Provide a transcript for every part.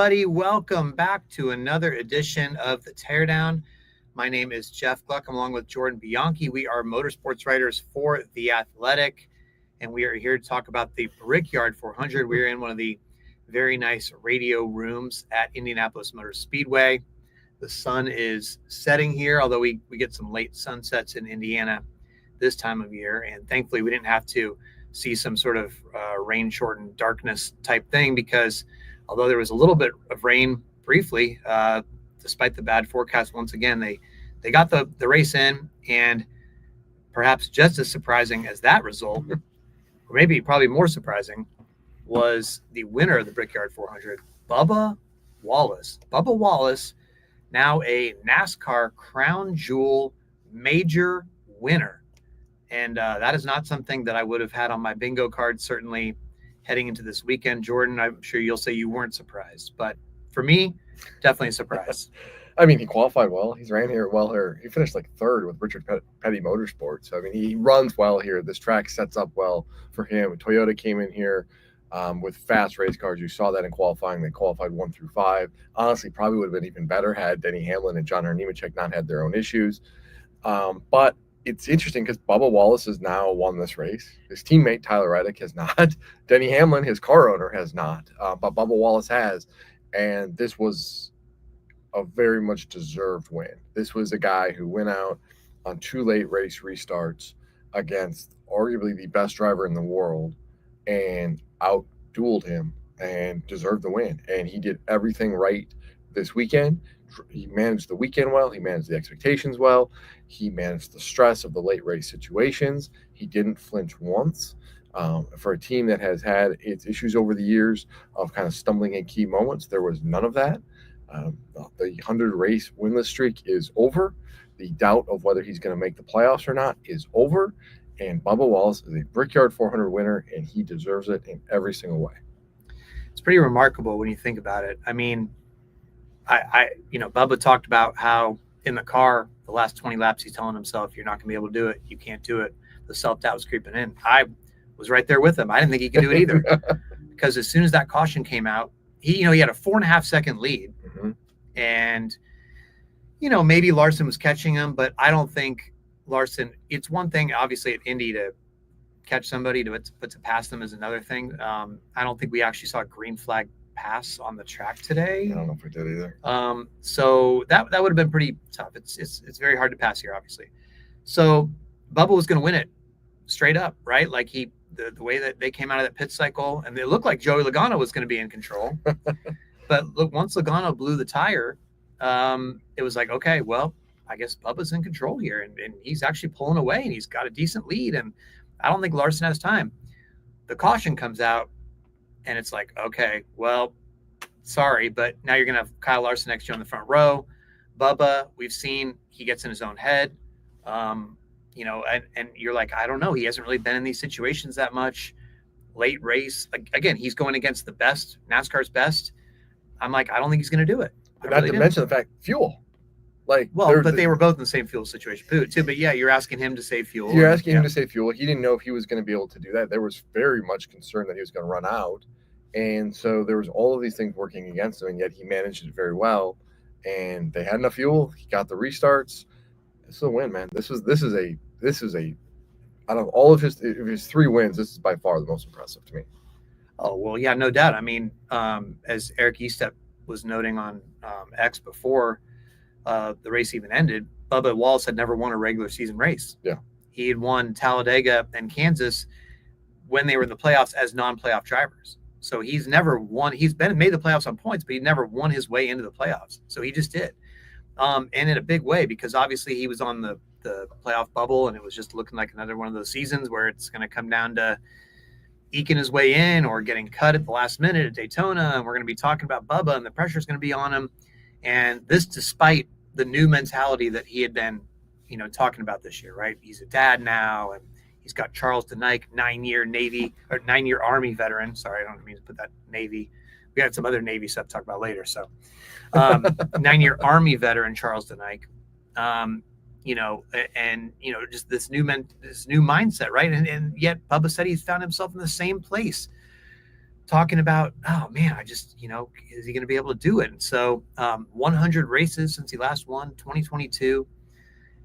everybody. Welcome back to another edition of The Teardown. My name is Jeff Gluck. I'm along with Jordan Bianchi. We are motorsports writers for The Athletic, and we are here to talk about the Brickyard 400. We're in one of the very nice radio rooms at Indianapolis Motor Speedway. The sun is setting here, although we get some late sunsets in Indiana this time of year, and thankfully we didn't have to see some sort of rain-shortened darkness type thing, because although there was a little bit of rain briefly, despite the bad forecast, once again, they got the race in, and perhaps just as surprising as that result, or maybe probably more surprising, was the winner of the Brickyard 400, Bubba Wallace. Bubba Wallace, now a NASCAR Crown Jewel major winner. And that is not something that I would have had on my bingo card, certainly heading into this weekend. Jordan, I'm sure you'll say you weren't surprised, but for me, definitely a surprise. I mean, he qualified well. He's ran here well here. He finished like third with Richard Petty Motorsports. I mean, he runs well here. This track sets up well for him. Toyota came in here with fast race cars. You saw that in qualifying. They qualified 1 through 5. Honestly, probably would have been even better had Denny Hamlin and John Nemechek not had their own issues. But it's interesting because Bubba Wallace has now won this race. His teammate Tyler Reddick has not. Denny Hamlin, his car owner, has not. But Bubba Wallace has. And this was a very much deserved win. This was a guy who went out on 2 late race restarts against arguably the best driver in the world and out-dueled him and deserved the win. And he did everything right this weekend. He managed the weekend well. He managed the expectations well. He managed the stress of the late race situations. He didn't flinch once. For a team that has had its issues over the years of kind of stumbling in key moments, there was none of that. The 100-race winless streak is over. The doubt of whether he's going to make the playoffs or not is over. And Bubba Wallace is a Brickyard 400 winner, and he deserves it in every single way. It's pretty remarkable when you think about it. I mean, Bubba talked about how in the car, the last 20 laps, he's telling himself, you're not going to be able to do it. You can't do it. The self-doubt was creeping in. I was right there with him. I didn't think he could do it either. Because as soon as that caution came out, he had a 4.5 second lead. Mm-hmm. And, maybe Larson was catching him, but I don't think Larson, it's one thing, obviously, at Indy to catch somebody, but to pass them is another thing. I don't think we actually saw a green flag pass on the track today. I don't know if we did either. So that would have been pretty tough. It's very hard to pass here, obviously. So Bubba was going to win it straight up, right? Like the way that they came out of that pit cycle, and it looked like Joey Logano was going to be in control. But look, once Logano blew the tire, it was like, okay, well, I guess Bubba's in control here, and he's actually pulling away, and he's got a decent lead, and I don't think Larson has time. The caution comes out, and it's like, okay, well, sorry, but now you're going to have Kyle Larson next to you on the front row. Bubba, we've seen he gets in his own head, and you're like, I don't know. He hasn't really been in these situations that much. Late race. Again, he's going against the best, NASCAR's best. I'm like, I don't think he's going to do it. Not to mention the fact, fuel. But they were both in the same fuel situation too. But yeah, you're asking him to save fuel. You're asking him to save fuel. He didn't know if he was going to be able to do that. There was very much concern that he was going to run out. And so there was all of these things working against him, and yet he managed it very well. And they had enough fuel. He got the restarts. This is a win, man. This is a out of all of his 3 wins, this is by far the most impressive to me. Oh, well, yeah, no doubt. I mean, as Eric Estep was noting on X before the race even ended, Bubba Wallace had never won a regular season race. Yeah. He had won Talladega and Kansas when they were in the playoffs as non-playoff drivers. So he's never won. He's made the playoffs on points, but he never won his way into the playoffs. So he just did. And in a big way, because obviously he was on the playoff bubble, and it was just looking like another one of those seasons where it's going to come down to eking his way in or getting cut at the last minute at Daytona. And we're going to be talking about Bubba, and the pressure is going to be on him. And this, despite the new mentality that he had been, talking about this year, right? He's a dad now, and he's got Charles DeNike, 9-year Army veteran. Sorry, I don't mean to put that Navy. We got some other Navy stuff to talk about later. So 9-year Army veteran, Charles DeNike. Just this new mindset, right? And yet Bubba said he's found himself in the same place talking about, oh man, I just, is he going to be able to do it? And so 100 races since he last won 2022.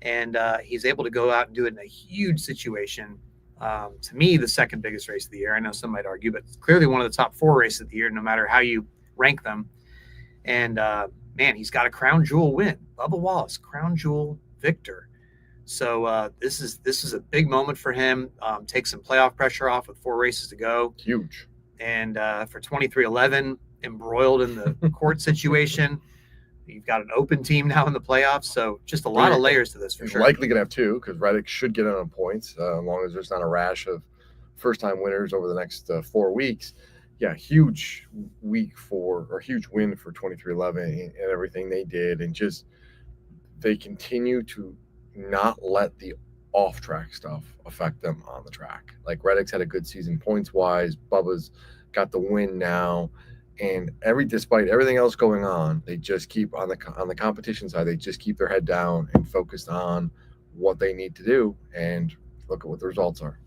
And he's able to go out and do it in a huge situation. To me, the second biggest race of the year. I know some might argue, but it's clearly one of the top 4 races of the year, no matter how you rank them. And man, he's got a crown jewel win. Bubba Wallace, crown jewel victor. So this is a big moment for him. Take some playoff pressure off with 4 races to go. Huge. And for 2311, embroiled in the court situation. You've got an open team now in the playoffs, so just a lot of layers to this for sure. Likely going to have 2 because Reddick should get on points as long as there's not a rash of first-time winners over the next 4 weeks. Yeah, huge win for 2311 and everything they did, and just they continue to not let the off-track stuff affect them on the track. Like Reddick's had a good season points-wise. Bubba's got the win now. And despite everything else going on, they just keep on the competition side. They just keep their head down and focused on what they need to do. And look at what the results are.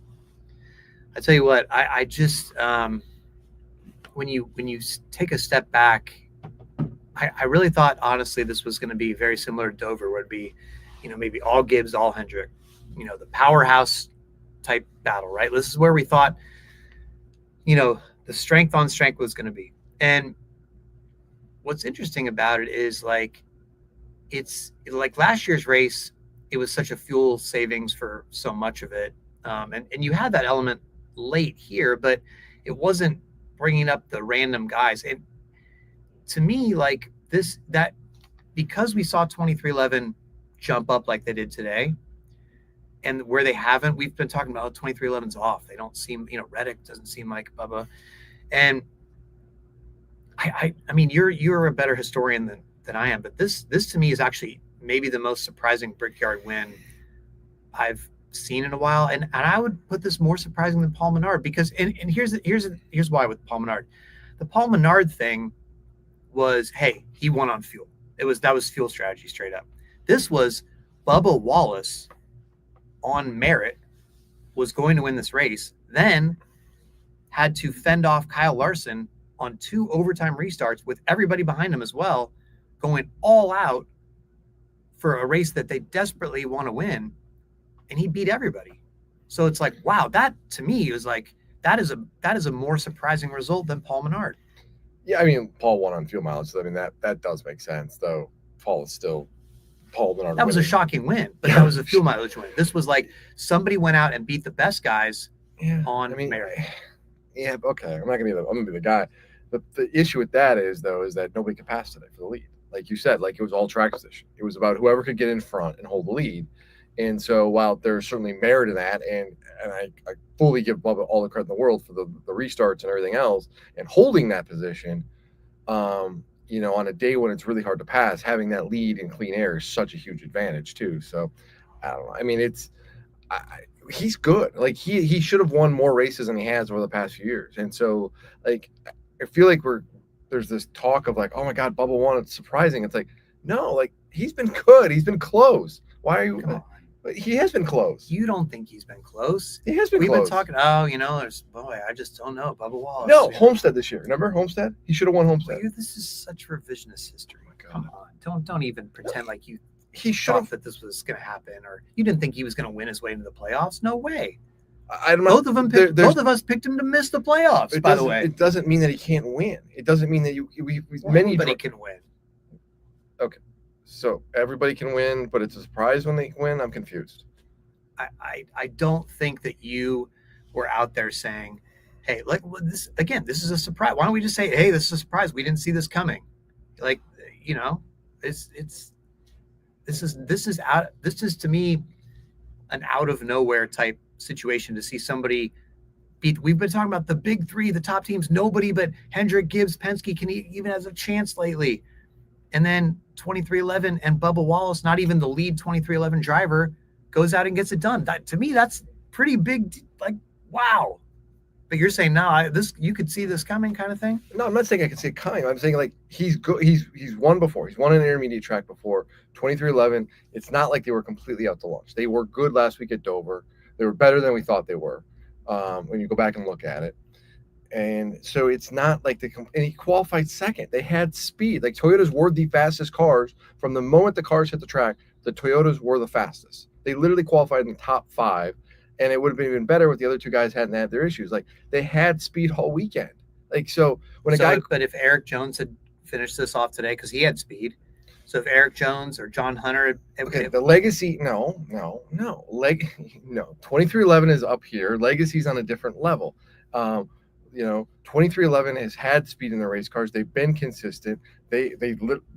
I tell you what, I just when you take a step back, I really thought honestly this was going to be very similar to Dover, where it'd be, maybe all Gibbs, all Hendrick, the powerhouse type battle, right? This is where we thought, the strength on strength was going to be. And what's interesting about it is it's like last year's race, it was such a fuel savings for so much of it. And you had that element late here, but it wasn't bringing up the random guys. And to me, because we saw 2311 jump up like they did today, and where they haven't, we've been talking about 2311's off. They don't seem, Reddick doesn't seem like Bubba. And I mean, you're a better historian than I am, but this to me is actually maybe the most surprising Brickyard win I've seen in a while, and I would put this more surprising than Paul Menard because and here's why with Paul Menard. The Paul Menard thing was, hey, he won on fuel. That was fuel strategy straight up. This was Bubba Wallace on merit was going to win this race, then had to fend off Kyle Larson on 2 overtime restarts with everybody behind him as well, going all out for a race that they desperately want to win, and he beat everybody. So it's like, wow, that to me was like that is a more surprising result than Paul Menard. Yeah, I mean, Paul won on fuel mileage, so I mean that does make sense, though. Paul Menard. That was a shocking win, but that was a fuel mileage win. This was like somebody went out and beat the best guys on merit. Yeah, okay. I'm gonna be the guy. The issue with that is that nobody could pass today for the lead. Like you said, it was all track position. It was about whoever could get in front and hold the lead. And so while there's certainly merit in that, and I fully give Bubba all the credit in the world for the restarts and everything else and holding that position, on a day when it's really hard to pass, having that lead in clean air is such a huge advantage too. So I don't know. I mean, he's good. Like he should have won more races than he has over the past few years. And so I feel like there's this talk of oh my God, Bubba won. It's surprising. It's like, no, he's been good. He's been close. Why are you? He has been close. You don't think he's been close? He has been We've close. been talking, I just don't know. Bubba Wallace. No, Homestead this year. Remember Homestead? He should have won Homestead. This is such revisionist history. Come on. Don't even pretend like you he thought that this was going to happen, or you didn't think he was going to win his way into the playoffs. No way. Both of us picked him to miss the playoffs. By the way, it doesn't mean that he can't win. It doesn't mean that anybody can win. Okay, so everybody can win, but it's a surprise when they win. I'm confused. I don't think that you were out there saying, "Hey, this again. This is a surprise." Why don't we just say, "Hey, this is a surprise. We didn't see this coming." This is to me an out of nowhere type situation to see somebody beat. We've been talking about the big 3, the top teams. Nobody but Hendrick, Gibbs, Penske even has a chance lately. And then 2311 and Bubba Wallace, not even the lead 2311 driver, goes out and gets it done. That to me, that's pretty big. Wow. But you're saying no, you could see this coming, kind of thing. No, I'm not saying I could see it coming. I'm saying he's good. He's won before. He's won an intermediate track before. 2311. It's not like they were completely out to lunch. They were good last week at Dover. They were better than we thought they were. When you go back and look at it, And so it's not like and he qualified second. They had speed. Like Toyotas were the fastest cars from the moment the cars hit the track. The Toyotas were the fastest. They literally qualified in the top 5, and it would have been even better if the other 2 guys hadn't had their issues. Like they had speed all weekend. Like so when but if Eric Jones had finished this off today because he had speed. So if Eric Jones or John Hunter, the legacy, no. 2311 is up here. Legacy's on a different level. 2311 has had speed in the race cars. They've been consistent. They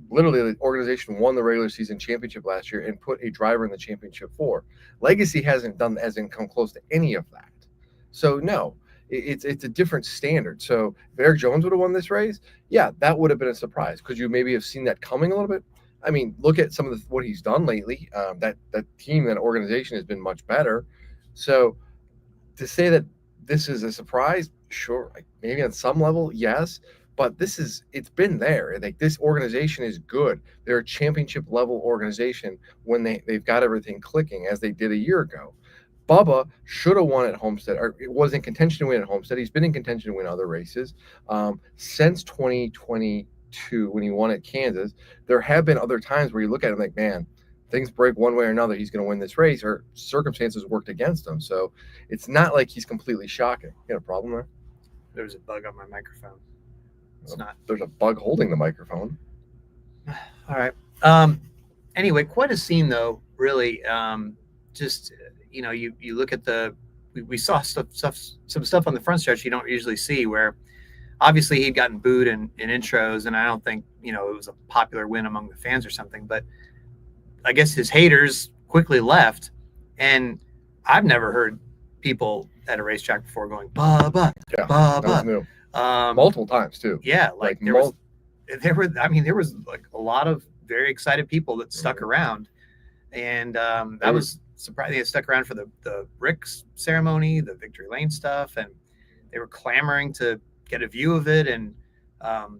literally, the organization won the regular season championship last year and put a driver in the championship 4. Legacy hasn't come close to any of that. So no, it's a different standard. So if Eric Jones would have won this race, yeah, that would have been a surprise. Could you maybe have seen that coming a little bit? I mean, look at some of what he's done lately. That team, that organization has been much better. So to say that this is a surprise, sure, maybe on some level, yes. But it's been there. Like this organization is good. They're a championship level organization when they've got everything clicking as they did a year ago. Bubba should have won at Homestead, or it was in contention to win at Homestead. He's been in contention to win other races since 2022 when he won at Kansas. There have been other times where you look at him like, man, things break one way or another. He's going to win this race, or circumstances worked against him. So it's not like he's completely shocking. You got a problem there? There's a bug on my microphone. It's not. There's a bug holding the microphone. All right. Anyway, quite a scene though. Really, just you look at we saw some stuff on the front stretch you don't usually see, where obviously he'd gotten booed in intros, and I don't think it was a popular win among the fans or something, but I guess his haters quickly left, and I've never heard people at a racetrack before going Bubba, yeah, Bubba. That was new. Multiple times too. Yeah, there was like a lot of very excited people that stuck around, and that was surprising. They stuck around for the Rick's ceremony, the Victory Lane stuff, and they were clamoring to get a view of it, and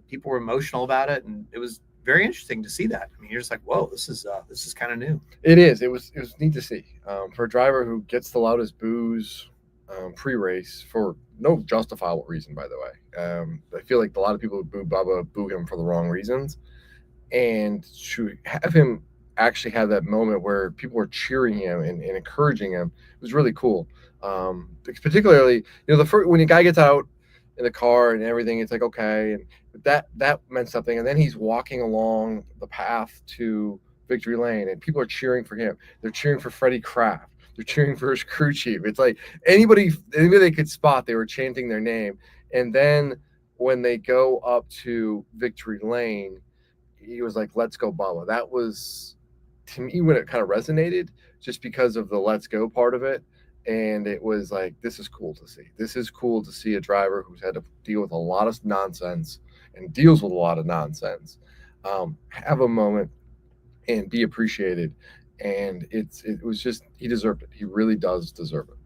people were emotional about it, and it was very interesting to see that. I mean, you're just like, whoa, this is kind of new. It is. It was neat to see for a driver who gets the loudest boos pre-race for no justifiable reason, by the way. I feel like a lot of people who boo Bubba boo him for the wrong reasons, and to have him actually have that moment where people were cheering him and encouraging him was really cool. Particularly, when a guy gets out in the car and everything, it's like, okay, and that meant something. And then he's walking along the path to Victory Lane, and people are cheering for him. They're cheering for Freddie Kraft. They're cheering for his crew chief. It's like anybody they could spot, they were chanting their name. And then when they go up to Victory Lane, he was like, "Let's go, Bubba." That was, to me, when it kind of resonated, just because of the "let's go" part of it. And it was like, this is cool to see. This is cool to see a driver who's had to deal with a lot of nonsense and deals with a lot of nonsense have a moment and be appreciated. And it was just, he deserved it. He really does deserve it.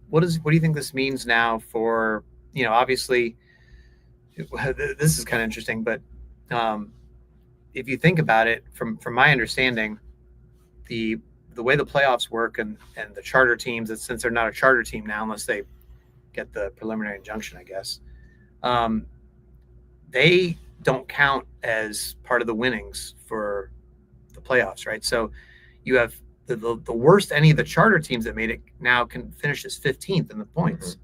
What do you think this means now for, obviously this is kind of interesting, but if you think about it, from my understanding, the way the playoffs work and the charter teams, that since they're not a charter team now, unless they get the preliminary injunction, I guess, they don't count as part of the winnings for the playoffs, right? So you have the worst any of the charter teams that made it now can finish as 15th in the points,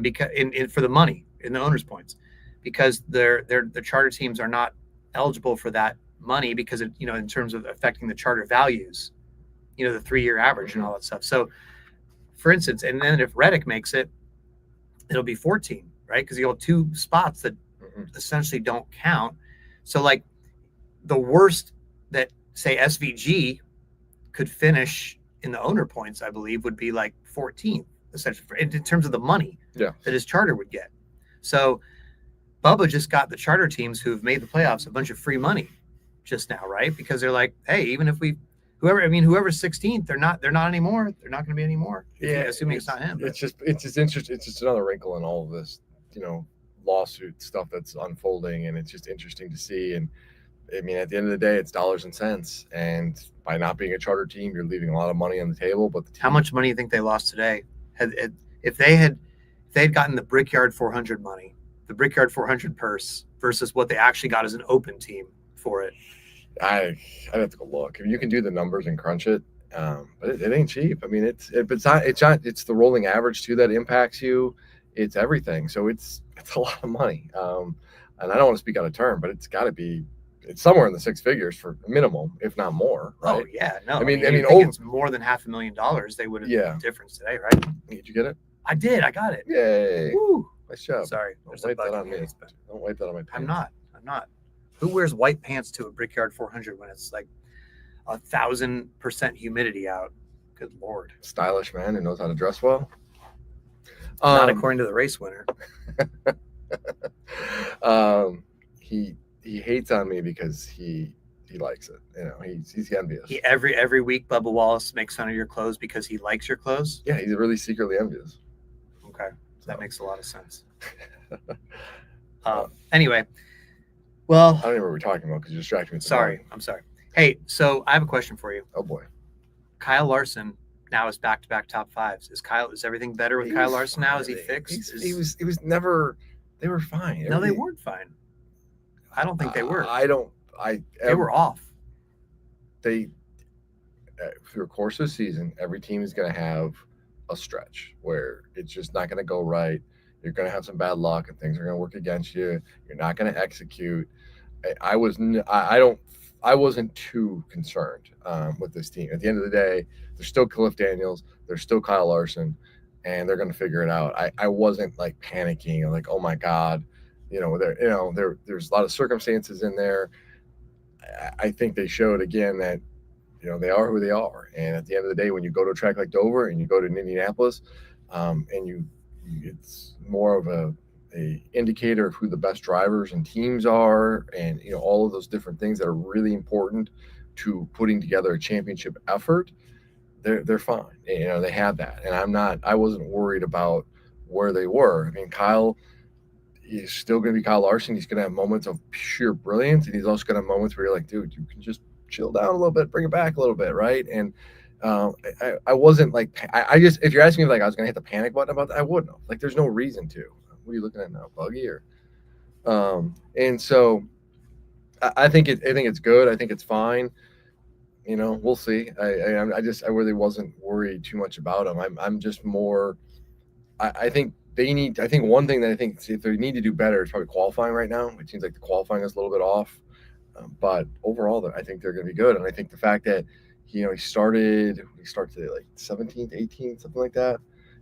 because for the money in the owners' points, because the charter teams are not eligible for that money because it, in terms of affecting the charter values, the 3-year average and all that stuff. So, for instance, and then if Reddick makes it, it'll be 14, right? Because you have 2 spots that essentially don't count. So, like, the worst that, say, SVG could finish in the owner points, I believe, would be like 14th, essentially, in terms of the money that his charter would get. So, Bubba just got the charter teams who've made the playoffs a bunch of free money just now, right? Because they're like, hey, even if whoever's 16th, they're not anymore. They're not going to be anymore. Yeah, assuming it's not him. It's just interesting. It's just another wrinkle in all of this, lawsuit stuff that's unfolding, and it's just interesting to see. And I mean, at the end of the day, it's dollars and cents. And by not being a charter team, you're leaving a lot of money on the table. But how much money do you think they lost today? If they they'd gotten the Brickyard 400 money, the Brickyard 400 purse versus what they actually got as an open team for it. I'd have to go look. If you can do the numbers and crunch it, but it ain't cheap. I mean, it's the rolling average too that impacts you. It's everything. So it's a lot of money. And I don't want to speak out of turn, but it's somewhere in the six figures for minimum, if not more. Right? Oh yeah, no. I mean, it's more than $500,000. They would have yeah. difference today, right? Did you get it? I did. I got it. Yay! Woo. Nice job. Sorry, don't wipe that on me. Don't wipe that on my pants. I'm not. Who wears white pants to a Brickyard 400 when it's like 1,000% humidity out? Good Lord. Stylish man who knows how to dress well. Not according to the race winner. He hates on me because he likes it. You know, he's envious. Every week Bubba Wallace makes fun of your clothes because he likes your clothes. Yeah, he's really secretly envious. Okay, that makes a lot of sense. Anyway, well, I don't know what we're talking about because you distracted me. I'm sorry. Hey, so I have a question for you. Oh boy, Kyle Larson now is back-to-back top fives. Is everything better with Kyle Larson now? Is he fixed? He was never. They were fine. No, they weren't fine. I don't think they were. They were off. Through the course of the season, every team is going to have a stretch where it's just not going to go right. You're going to have some bad luck and things are going to work against you. You're not going to execute. I wasn't too concerned with this team. At the end of the day, there's still Cliff Daniels, there's still Kyle Larson, and they're going to figure it out. I wasn't like panicking or like, oh my God, there's a lot of circumstances in there. I think they showed again that, they are who they are. And at the end of the day, when you go to a track like Dover and you go to Indianapolis, and it's more of a indicator of who the best drivers and teams are, and all of those different things that are really important to putting together a championship effort. They're fine. They have that, and I wasn't worried about where they were. I mean, Kyle is still going to be Kyle Larson. He's going to have moments of pure brilliance, and he's also going to have moments where you're like, dude, you can just chill down a little bit, bring it back a little bit, right? And I wasn't like, if you're asking me like I was going to hit the panic button about that, I wouldn't have. Like, there's no reason to. What are you looking at now, buggy or? And so I think it's good. I think it's fine. We'll see. I really wasn't worried too much about them. I'm just more. I think one thing that I think if they need to do better is probably qualifying right now. It seems like the qualifying is a little bit off, but overall, I think they're going to be good. And I think the fact that he started like 17th, 18th, something like that,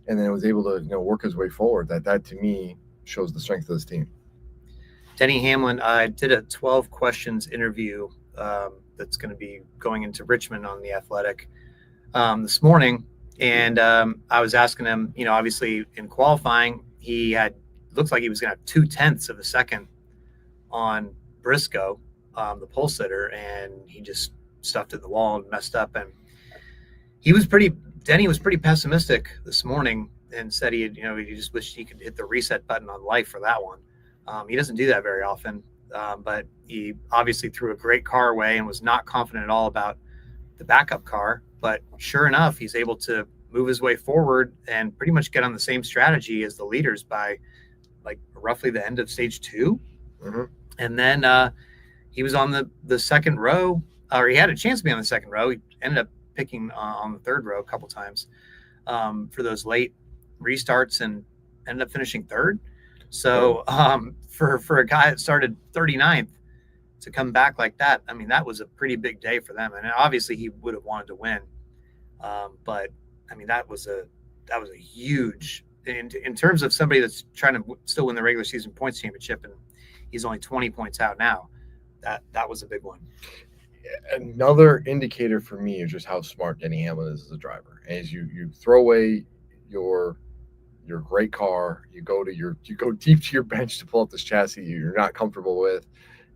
and then was able to work his way forward. That to me shows the strength of this team. Denny Hamlin did a 12 questions interview that's going to be going into Richmond on The Athletic this morning. And I was asking him, obviously in qualifying, looks like he was going to have 0.2 of a second on Briscoe, the pole sitter, and he just stuffed it in the wall and messed up. And Denny was pretty pessimistic this morning and said he just wished he could hit the reset button on life for that one. He doesn't do that very often, but he obviously threw a great car away and was not confident at all about the backup car. But sure enough, he's able to move his way forward and pretty much get on the same strategy as the leaders by like roughly the end of stage 2. Mm-hmm. And then he was on the second row, or he had a chance to be on the second row. He ended up picking on the third row a couple times for those late restarts and ended up finishing third. So for a guy that started 39th to come back like that, I mean, that was a pretty big day for them. And obviously he would have wanted to win. But I mean, that was a huge, in terms of somebody that's trying to still win the regular season points championship, and he's only 20 points out now. That was a big one. Another indicator for me is just how smart Denny Hamlin is as a driver. As you throw away your great car, you go deep to your bench to pull up this chassis you're not comfortable with,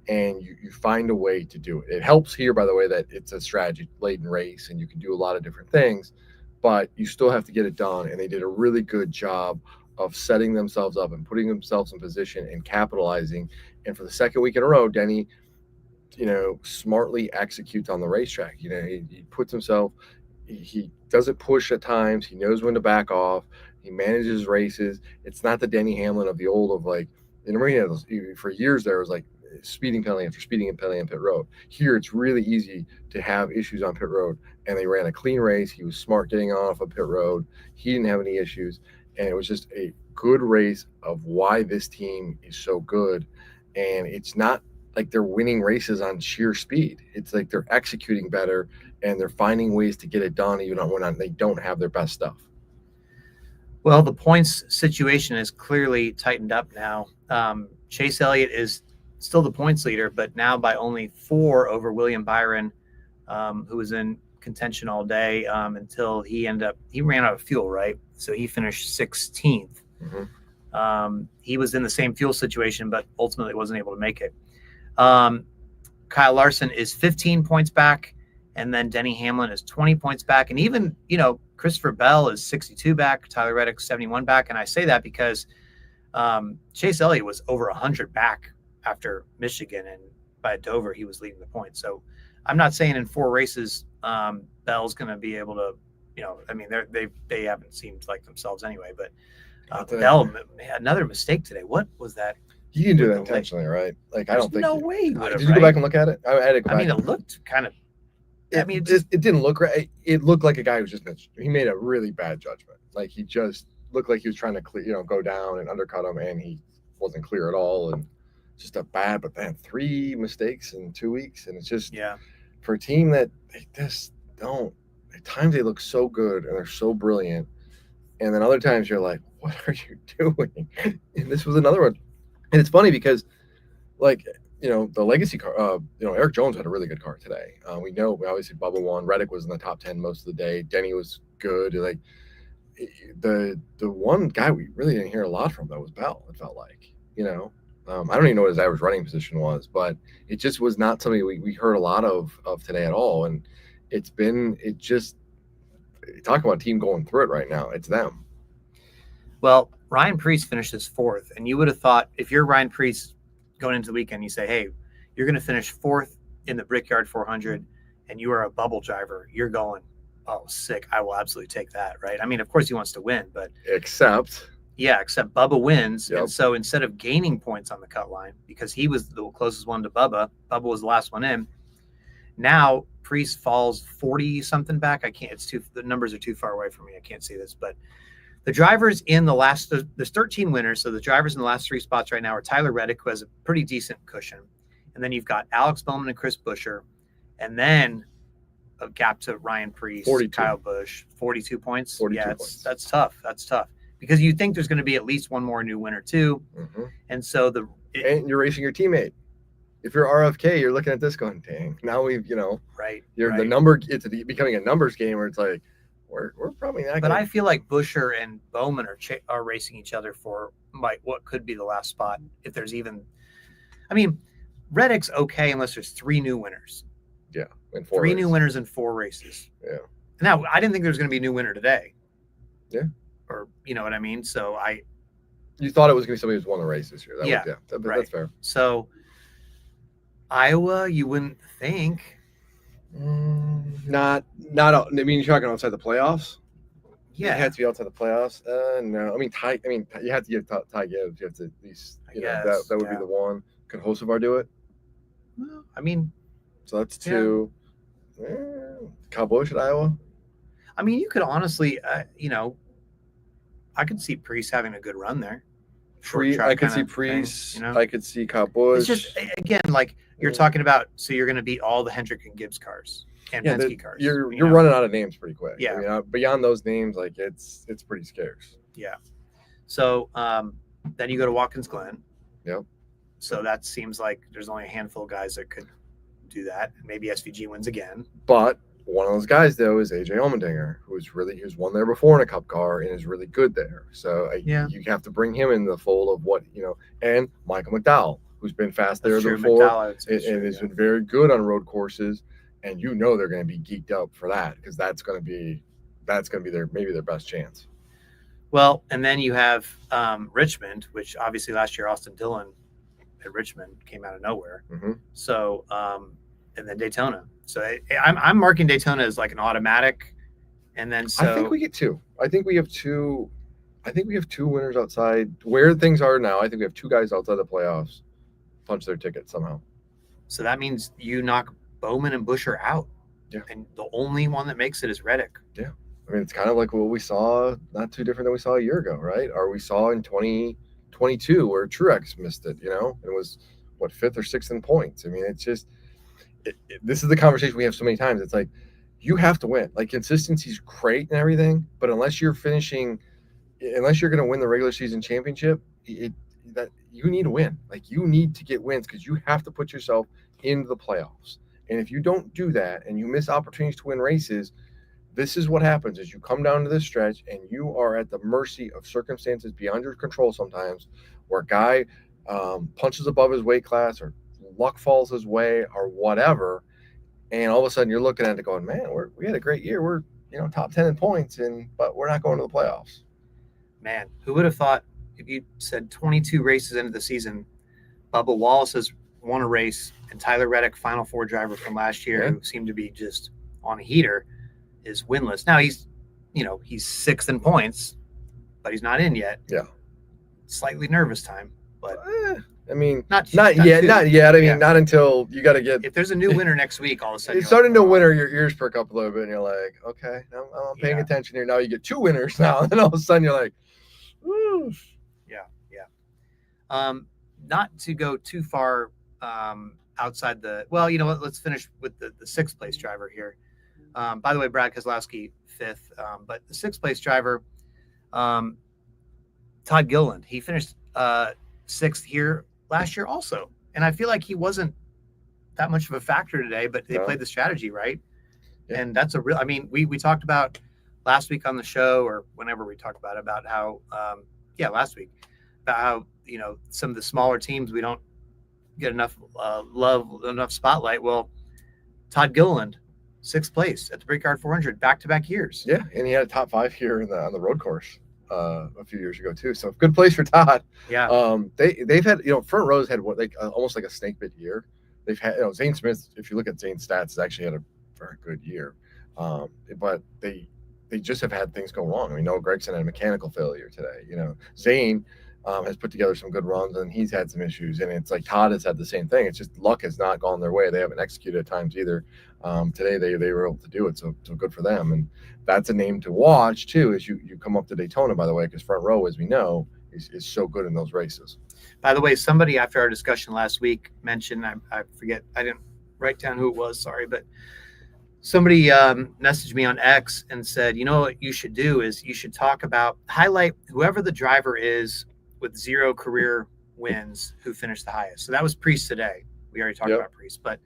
and you find a way to do it. It helps here, by the way, that it's a strategy-laden race and you can do a lot of different things, but you still have to get it done. And they did a really good job of setting themselves up and putting themselves in position and capitalizing. And for the second week in a row, Denny, smartly executes on the racetrack. He puts himself, he doesn't push at times. He knows when to back off. He manages races. It's not the Denny Hamlin of the old of like, in Marina, for years there was like speeding penalty after speeding penalty on pit road. Here it's really easy to have issues on pit road, and they ran a clean race. He was smart getting off a pit road. He didn't have any issues, and it was just a good race of why this team is so good. And it's not like they're winning races on sheer speed. It's like they're executing better and they're finding ways to get it done even when they don't have their best stuff. Well, the points situation is clearly tightened up now. Chase Elliott is still the points leader, but now by only 4 over William Byron, who was in contention all day until he ran out of fuel, right? So he finished 16th. Mm-hmm. He was in the same fuel situation, but ultimately wasn't able to make it. Kyle Larson is 15 points back, and then Denny Hamlin is 20 points back. And even, Christopher Bell is 62 back, Tyler Reddick 71 back. And I say that because Chase Elliott was over 100 back after Michigan, and by Dover, he was leading the points. So I'm not saying in 4 races, Bell's going to be able to, they haven't seemed like themselves anyway, but Bell had another mistake today. What was that? He didn't do that intentionally, right? Like, I don't think. No way. Did you go back and look at it? I had to go back. It looked kind of. It didn't look right. It looked like a guy who just missed. He made a really bad judgment. Like, he just looked like he was trying to clear, go down and undercut him, and he wasn't clear at all. And just a bad. But then 3 mistakes in 2 weeks, and it's just for a team that they just don't. At times they look so good and they're so brilliant, and then other times you're like, what are you doing? And this was another one. And it's funny because, like, the legacy car, Eric Jones had a really good car today. We obviously Bubba won. Reddick was in the top 10 most of the day. Denny was good. Like, the one guy we really didn't hear a lot from, though, was Bell, it felt like. I don't even know what his average running position was, but it just was not something we heard a lot of today at all. And talk about a team going through it right now. It's them. Well, Ryan Preece finishes 4th, and you would have thought if you're Ryan Preece going into the weekend, you say, hey, you're going to finish 4th in the Brickyard 400, and you are a bubble driver. You're going, oh, sick. I will absolutely take that, right? I mean, of course he wants to win, but except Bubba wins. Yep. And so instead of gaining points on the cut line, because he was the closest one to Bubba was the last one in. Now Preece falls 40 something back. The numbers are too far away from me. I can't see this, but the drivers in there's 13 winners. So the drivers in the last 3 spots right now are Tyler Reddick, who has a pretty decent cushion. And then you've got Alex Bowman and Chris Buescher. And then a gap to Ryan Preece, 42. Kyle Busch, 42 points. 42 points. That's tough. That's tough. Because you think there's going to be at least one more new winner too. Mm-hmm. And so and you're racing your teammate. If you're RFK, you're looking at this going, dang, now we've, right. The number, it's becoming a numbers game where it's like, we're probably not. But I feel like Buescher and Bowman are racing each other for what could be the last spot. If there's even, Reddick's okay unless there's 3 new winners. Yeah, in 4 new winners in 4 races. Yeah. Now I didn't think there was going to be a new winner today. Yeah. Or you know what I mean. So You thought it was going to be somebody who's won the race this year. Right. That's fair. So Iowa, you wouldn't think. Not. I mean, you're talking outside the playoffs. Yeah, it had to be outside the playoffs. No, Ty. You have to give Ty Gibbs. You have to at least. That would be the one. Could Hocevar do it? Well, so that's 2. Kyle Busch at Iowa. You could honestly, I could see Preece having a good run there. I could see Preece. I could see Kyle Busch. It's just again like you're talking about. So you're going to beat all the Hendrick and Gibbs cars and Penske cars. You're running out of names pretty quick. Yeah. Beyond those names, like it's pretty scarce. Yeah. So then you go to Watkins Glen. Yep. So that seems like there's only a handful of guys that could do that. Maybe SVG wins again. But one of those guys, though, is AJ Allmendinger, who's won there before in a Cup car and is really good there. So you have to bring him in the fold of and Michael McDowell, who's been fast there before and has been very good on road courses. And they're going to be geeked up for that because that's going to be their best chance. Well, and then you have Richmond, which obviously last year Austin Dillon at Richmond came out of nowhere. Mm-hmm. So and then Daytona. So I'm marking Daytona as like an automatic, and then I think we get 2. I think we have 2 I think we have 2 winners outside where things are now. I think we have 2 guys outside the playoffs punch their ticket somehow. So that means you knock Bowman and Buescher out. Yeah. And the only one that makes it is Reddick. Yeah. I mean, it's kind of like what we saw, not too different than we saw a year ago, right? Or we saw in 2022 where Truex missed it, and it was, 5th or 6th in points. I mean, it's just, this is the conversation we have so many times. It's like, you have to win. Like, consistency's great and everything, but unless you're going to win the regular season championship, that you need to win. Like, you need to get wins because you have to put yourself into the playoffs. And if you don't do that and you miss opportunities to win races, this is what happens is you come down to this stretch and you are at the mercy of circumstances beyond your control sometimes, where a guy punches above his weight class or luck falls his way or whatever. And all of a sudden you're looking at it going, man, we had a great year. We're, top 10 in points, but we're not going to the playoffs. Man, who would have thought if you said 22 races into the season, Bubba Wallace has won a race and Tyler Reddick, Final Four driver from last year, who seemed to be just on a heater, is winless. Now he's 6th in points, but he's not in yet. Yeah. Slightly nervous time, but I mean, not yet. I mean, not until you got to get. If there's a new winner next week, all of a sudden it's starting to winner. Your ears perk up a little bit, and you're like, okay, I'm paying attention here. Now you get 2 winners now, and then all of a sudden you're like, ooh. Yeah. Not to go too far outside the. Well, you know what? Let's finish with the 6th place driver here. By the way, Brad Keselowski 5th, but the 6th place driver, Todd Gilliland, he finished 6th here last year also. And I feel like he wasn't that much of a factor today, but they played the strategy right. Yeah. And that's we talked about last week on the show, or whenever we talked about how, last week, about how, some of the smaller teams, we don't get enough love, enough spotlight. Well, Todd Gilliland, 6th place at the Brickyard 400 back-to-back years. Yeah, and he had a top 5 here on the road course a few years ago too. So good place for Todd. Yeah. They've had front rows had almost like a snake bit year. They've had Zane Smith. If you look at Zane's stats, has actually had a very good year. But they just have had things go wrong. I mean, Noah Gragson had a mechanical failure today. Zane has put together some good runs and he's had some issues. And it's like Todd has had the same thing. It's just luck has not gone their way. They haven't executed at times either. Today they were able to do it. So good for them. And that's a name to watch too, as you come up to Daytona, by the way, because front row, as we know, is so good in those races. By the way, somebody after our discussion last week mentioned, I forget, I didn't write down who it was, sorry, but somebody messaged me on X and said, what you should do is you should highlight whoever the driver is with 0 career wins who finished the highest. So that was Priest today. We already talked about Priest, but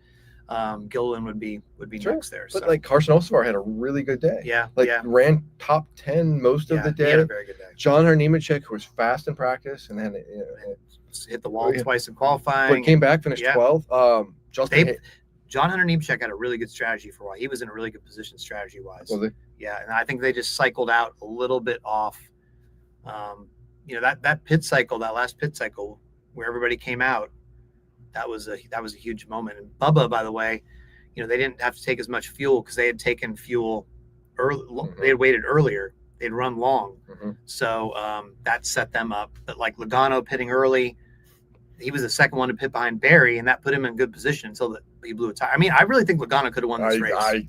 Gilliland would be next there. But like Carson Ostovar had a really good day. Yeah. Ran top 10 most of the day. He had a very good day. John Nemechek, who was fast in practice and then hit the wall twice in qualifying. But came back, finished 12th. John Hunter Nemechek had a really good strategy for a while. He was in a really good position strategy-wise. Was he? Yeah, and I think they just cycled out a little bit off. That last pit cycle where everybody came out, that was a huge moment. And Bubba, by the way, they didn't have to take as much fuel because they had taken fuel early. Mm-hmm. They had waited earlier. They'd run long. Mm-hmm. So that set them up. But like Logano pitting early, he was the second one to pit behind Barry, and that put him in good position until he blew a tire. I mean, I really think Logano could have won this race.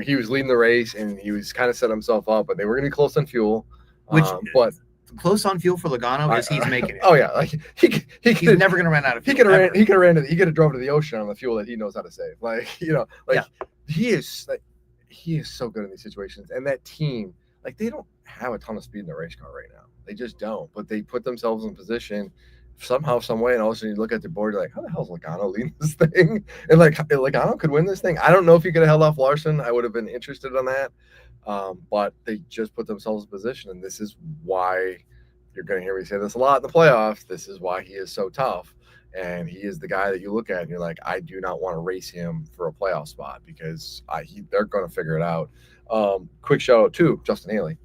He was leading the race, and he was kind of set himself up, but they were going to be close on fuel. But close on fuel for Logano because he's making it. Oh yeah, like he's never going to run out of fuel. He could have drove to the ocean on the fuel that he knows how to save. He is so good in these situations, and that team, they don't have a ton of speed in the race car right now. They just don't, but they put themselves in position somehow, some way, and all of a sudden you look at the board, you're like, how the hell is Logano leading this thing? And Logano could win this thing. I don't know if he could have held off Larson. I would have been interested on that. But they just put themselves in position, and this is why you're going to hear me say this a lot in the playoffs. This is why he is so tough, and he is the guy that you look at and you're like, I do not want to race him for a playoff spot because they're going to figure it out. Quick shout out to Justin Haley.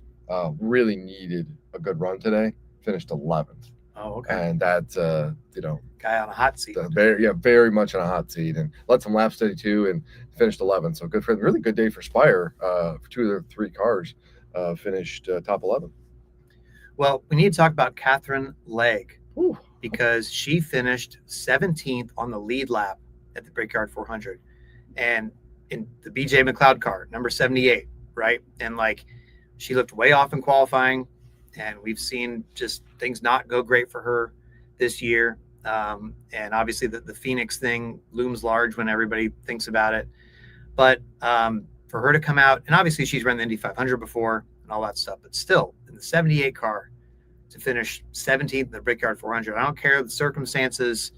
Really needed a good run today. Finished 11th. Oh, okay. And that's guy on a hot seat. Very much on a hot seat, and led some laps today too, and finished 11th. So good for him. Really good day for Spire. For 2 of their 3 cars finished top 11. Well, we need to talk about Katherine Legge Ooh. because she finished 17th on the lead lap at the Brickyard 400, and in the BJ McLeod car, number 78, right? And like, she looked way off in qualifying, and we've seen just things not go great for her this year. And obviously, the Phoenix thing looms large when everybody thinks about it. But for her to come out, and obviously she's run the Indy 500 before and all that stuff, but still in the 78 car to finish 17th in the Brickyard 400. I don't care the circumstances,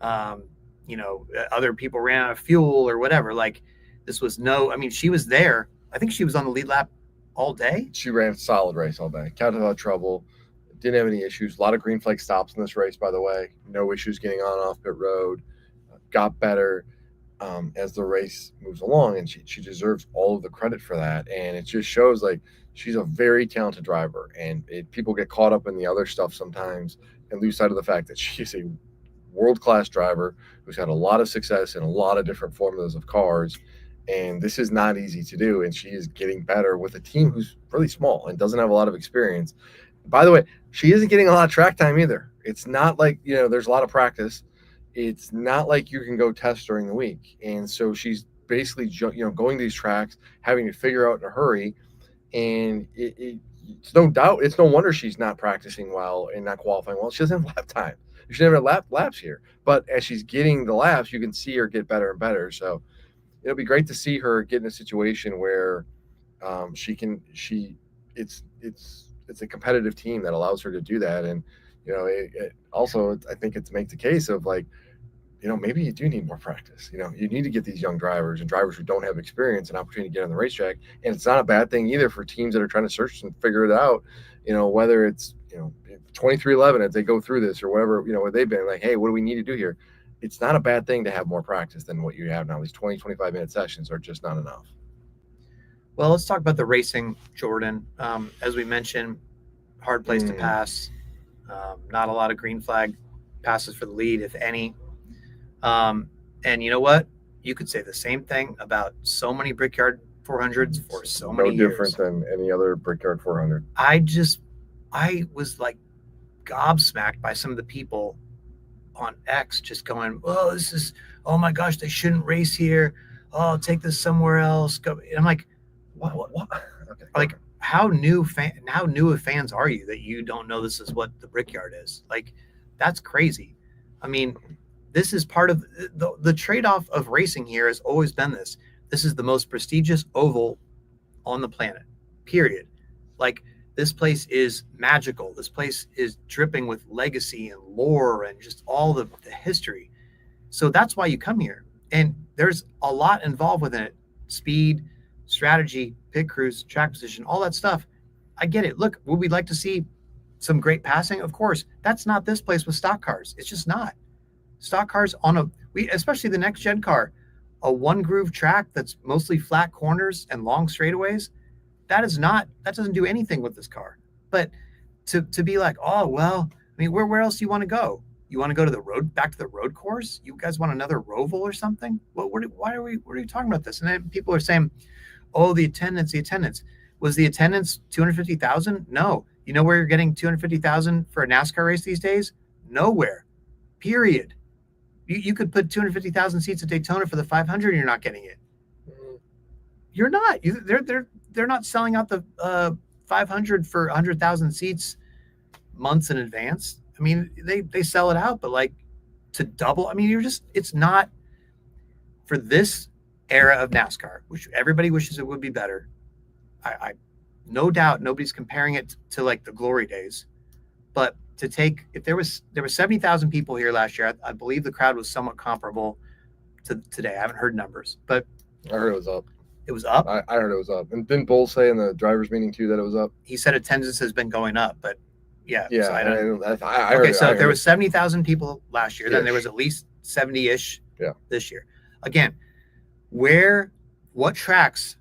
other people ran out of fuel or whatever. Like, this was she was there. I think she was on the lead lap all day. She ran a solid race all day. Kept without trouble. Didn't have any issues. A lot of green flag stops in this race, by the way. No issues getting on and off pit road. Got better as the race moves along, and she deserves all of the credit for that. And it just shows like she's a very talented driver, and people get caught up in the other stuff sometimes and lose sight of the fact that she's a world-class driver who's had a lot of success in a lot of different formulas of cars. And this is not easy to do, and she is getting better with a team who's really small and doesn't have a lot of experience. By the way, she isn't getting a lot of track time either. It's not like, there's a lot of practice. It's not like you can go test during the week. And so she's basically, going to these tracks, having to figure out in a hurry. And it's no doubt, it's no wonder she's not practicing well and not qualifying well. She doesn't have lap time. She doesn't have laps here. But as she's getting the laps, you can see her get better and better. So it'll be great to see her get in a situation where it's a competitive team that allows her to do that. And, also, I think it's make the case of like, maybe you do need more practice. You need to get these young drivers and drivers who don't have experience an opportunity to get on the racetrack. And it's not a bad thing either for teams that are trying to search and figure it out, whether it's, 2311 as they go through this or whatever, where they've been like, hey, what do we need to do here? It's not a bad thing to have more practice than what you have now. These 20, 25-minute sessions are just not enough. Well, let's talk about the racing, Jordan. As we mentioned, hard place to pass. Not a lot of green flag passes for the lead, if any. And you know what? You could say the same thing about so many Brickyard 400s for so many years. No different than any other Brickyard 400. I was like gobsmacked by some of the people on X just going, oh my gosh, they shouldn't race here. Oh, take this somewhere else. Go. And I'm like, what? Okay. Like, how new of fans are you that you don't know this is what the Brickyard is? Like, that's crazy. I mean, this is part of the trade-off of racing here has always been this. This is the most prestigious oval on the planet, period. Like, this place is magical. This place is dripping with legacy and lore and just all the history. So that's why you come here. And there's a lot involved within it. Speed, strategy, pit crews, track position, all that stuff. I get it. Look, would we like to see some great passing? Of course. That's not this place with stock cars. It's just not. Stock cars especially the next gen car, a one groove track that's mostly flat corners and long straightaways. That doesn't do anything with this car. But to be like, oh, well, I mean, where else do you want to go? You want to go to the road, back to the road course? You guys want another Roval or something? Well, what are you talking about this? And then people are saying, oh, the attendance. Was the attendance 250,000? No. You know where you're getting 250,000 for a NASCAR race these days? Nowhere. Period. You could put 250,000 seats at Daytona for the 500 and you're not getting it. You're not. They're not selling out the 500 for 100,000 seats months in advance. I mean, they sell it out, but like to double. I mean, it's not for this era of NASCAR, which everybody wishes it would be better. I no doubt nobody's comparing it to like the glory days, but if there was 70,000 people here last year, I believe the crowd was somewhat comparable to today. I haven't heard numbers, but I heard it was up. It was up? I heard it was up. And didn't Bull say in the drivers meeting too that it was up? He said attendance has been going up, but yeah. Yeah. So I don't, I heard so if there was 70,000 people last year, then there was at least 70-ish this year. Again, what tracks,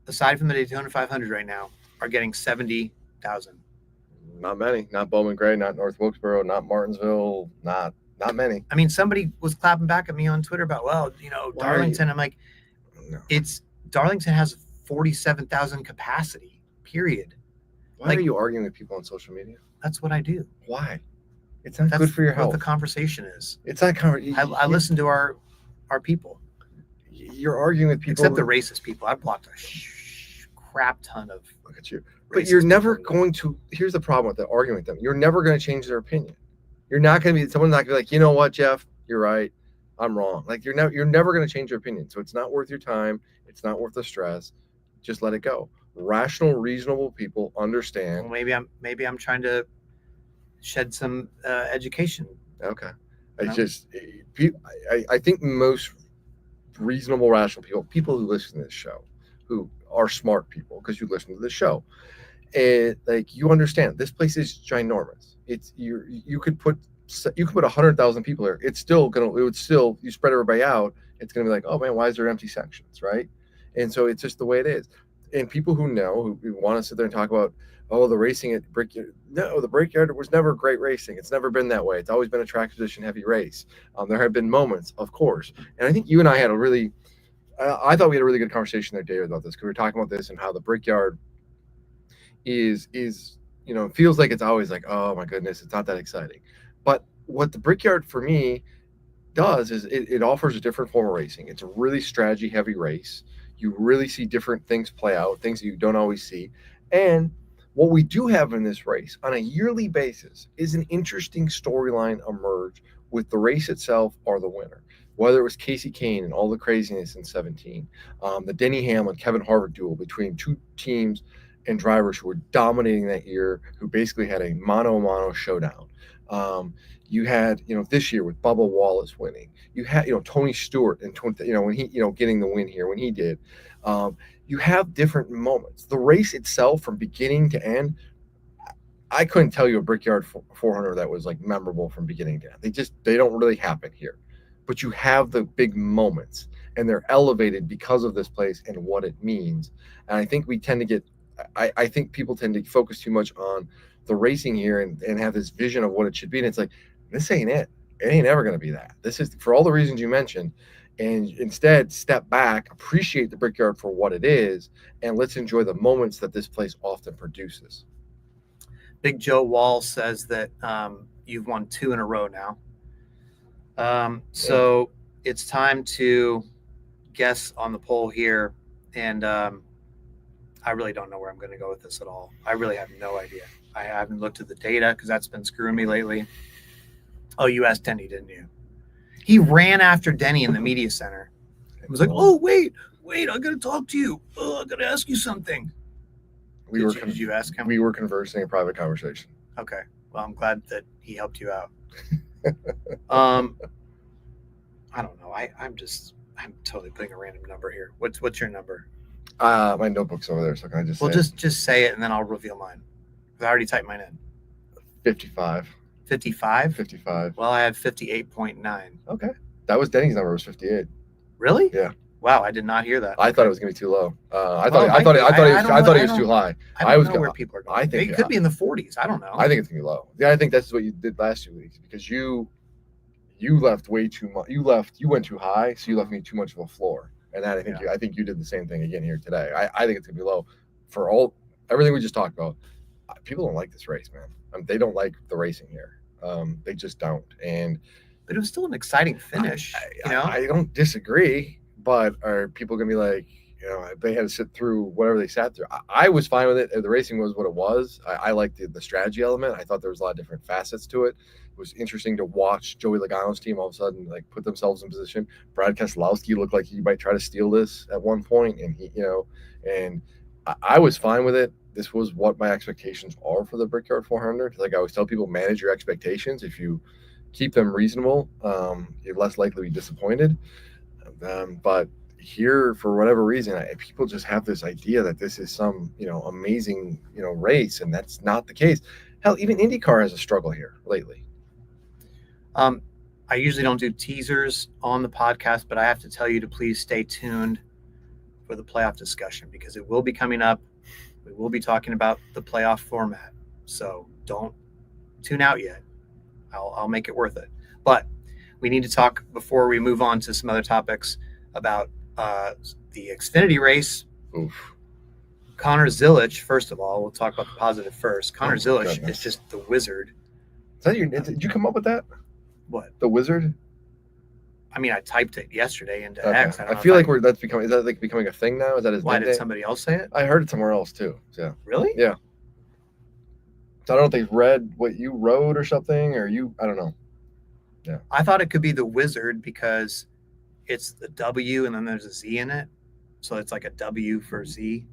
aside from the Daytona 500 right now, are getting 70,000? Not many. Not Bowman Gray, not North Wilkesboro, not Martinsville, not many. I mean, somebody was clapping back at me on Twitter about, Darlington. I'm like, Darlington has 47,000 capacity, period. Why are you arguing with people on social media? That's what I do. Why? It's not good for your health. What the conversation is. It's not I listen to our people. You're arguing with people. Except the racist people. I blocked a crap ton of. Look at you. But you're never going to. Here's the problem with the arguing with them. You're never going to change their opinion. You're not going to be. Someone's not going to be like, you know what, Jeff, you're right. I'm wrong. Like you're never going to change your opinion. So it's not worth your time. It's not worth the stress. Just let it go. Rational, reasonable people understand. Well, maybe I'm trying to shed some education. Okay. I think most reasonable, rational people who listen to this show, who are smart people, because you listen to the show, and like you understand this place is ginormous. It's you could put 100,000 people here. You spread everybody out. It's gonna be like, oh man, why is there empty sections, right? And so it's just the way it is. And people who want to sit there and talk about, oh, the racing at Brickyard. No, the Brickyard was never great racing. It's never been that way. It's always been a track position heavy race. There have been moments, of course. And I think you and I had I thought we had a really good conversation there, David, about this, because we were talking about this and how the Brickyard is feels like it's always like, oh my goodness, it's not that exciting. But what the Brickyard for me does is it offers a different form of racing. It's a really strategy heavy race. You really see different things play out, things that you don't always see. And what we do have in this race on a yearly basis is an interesting storyline emerge with the race itself or the winner. Whether it was Casey Kane and all the craziness in 17, the Denny Hamlin, Kevin Harvick duel between two teams and drivers who were dominating that year, who basically had a mano-a-mano showdown. You had, this year with Bubba Wallace winning. You had, Tony Stewart and when he, getting the win here when he did. You have different moments. The race itself, from beginning to end, I couldn't tell you a Brickyard 400 that was like memorable from beginning to end. They don't really happen here. But you have the big moments, and they're elevated because of this place and what it means. And I think we tend to get, I think people tend to focus too much on the racing here and have this vision of what it should be. And it's like, this ain't it. It ain't ever going to be that. This is for all the reasons you mentioned. And instead, step back, appreciate the Brickyard for what it is, and let's enjoy the moments that this place often produces. Big Joe Wall says that you've won 2 in a row now. So it's time to guess on the poll here. And I really don't know where I'm going to go with this at all. I really have no idea. I haven't looked at the data because that's been screwing me lately. Oh, you asked Denny, didn't you? He ran after Denny in the media center. He was like, oh, wait, I got to talk to you. Oh, I got to ask you something. Did you ask him? We were conversing a private conversation. Okay. Well, I'm glad that he helped you out. I don't know. I'm totally putting a random number here. What's your number? My notebook's over there, so can I just just say it and then I'll reveal mine. I already typed mine in. 55. 55? 55. Well, I had 58.9. Okay. That was Denny's number, was 58. Really? Yeah. Wow, I did not hear that. I thought it was going to be too low. I thought he was too high. I don't know where people are going. I think it could be in the 40s. I don't know. I think it's going to be low. Yeah, I think that's what you did last 2 weeks, because you left way too much. You went too high, so you left me too much of a floor. And that I think you did the same thing again here today. I think it's going to be low for everything we just talked about. People don't like this race, man. They don't like the racing here. They just don't. But it was still an exciting finish. I don't disagree, but are people going to be like, they had to sit through whatever they sat through? I was fine with it. The racing was what it was. I liked the strategy element. I thought there was a lot of different facets to it. It was interesting to watch Joey Logano's team all of a sudden put themselves in position. Brad Keselowski looked like he might try to steal this at one point, and and I was fine with it. This was what my expectations are for the Brickyard 400. Like I always tell people, manage your expectations. If you keep them reasonable, you're less likely to be disappointed. But here, for whatever reason, people just have this idea that this is some amazing race, and that's not the case. Hell, even IndyCar has a struggle here lately. I usually don't do teasers on the podcast, but I have to tell you to please stay tuned for the playoff discussion, because it will be coming up. We will be talking about the playoff format, so don't tune out yet. I'll make it worth it. But we need to talk, before we move on to some other topics, about the Xfinity race. Oof. Connor Zilisch, first of all, we'll talk about the positive first. Connor Zilisch goodness. is just the wizard. Is that did you come up with that? What? The wizard? I mean, I typed it yesterday into Okay. X. I feel like that's becoming. Is that like becoming a thing now? Is that his? Why nickname? did somebody else say it? I heard it somewhere else too. So. Really? Yeah. So I don't know if they read what you wrote or something, or I don't know. Yeah. I thought it could be the wizard because it's the W and then there's a Z in it, so it's like a W for Z.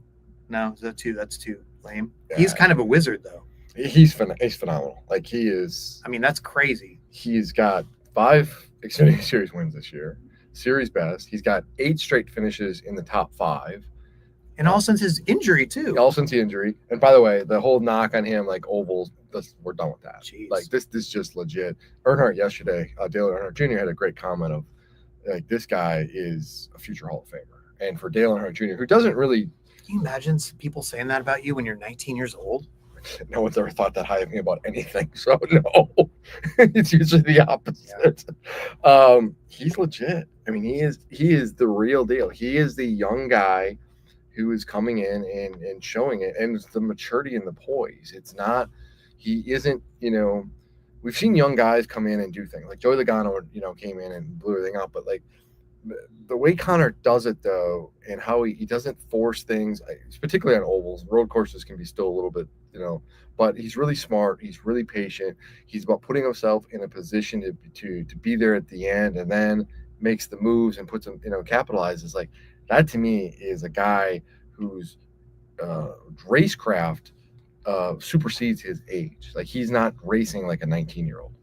No, that's too lame. Yeah. He's kind of a wizard though. He's phenomenal. Like he is. I mean, that's crazy. He's got 5 Xfinity Series wins this year, series best. He's got 8 straight finishes in the top 5. And all since his injury too. All since the injury. And by the way, the whole knock on him, like ovals, we're done with that. Jeez. Like this just legit. Earnhardt yesterday, Dale Earnhardt Jr. had a great comment of like this guy is a future Hall of Famer. And for Dale Earnhardt Jr., who doesn't really. Can you imagine people saying that about you when you're 19 years old? No one's ever thought that high of me about anything, so no. It's usually the opposite. Yeah. He's legit. I mean, he is the real deal. He is the young guy who is coming in and showing it, and it's the maturity and the poise. It's not. He isn't. We've seen young guys come in and do things like Joey Logano. Came in and blew everything up, but like. The way Connor does it though, and how he doesn't force things, particularly on ovals. Road courses can be still a little bit, but he's really smart. He's really patient. He's about putting himself in a position to be there at the end, and then makes the moves and puts them, capitalizes. Like that to me is a guy whose racecraft supersedes his age. Like he's not racing like a 19-year-old.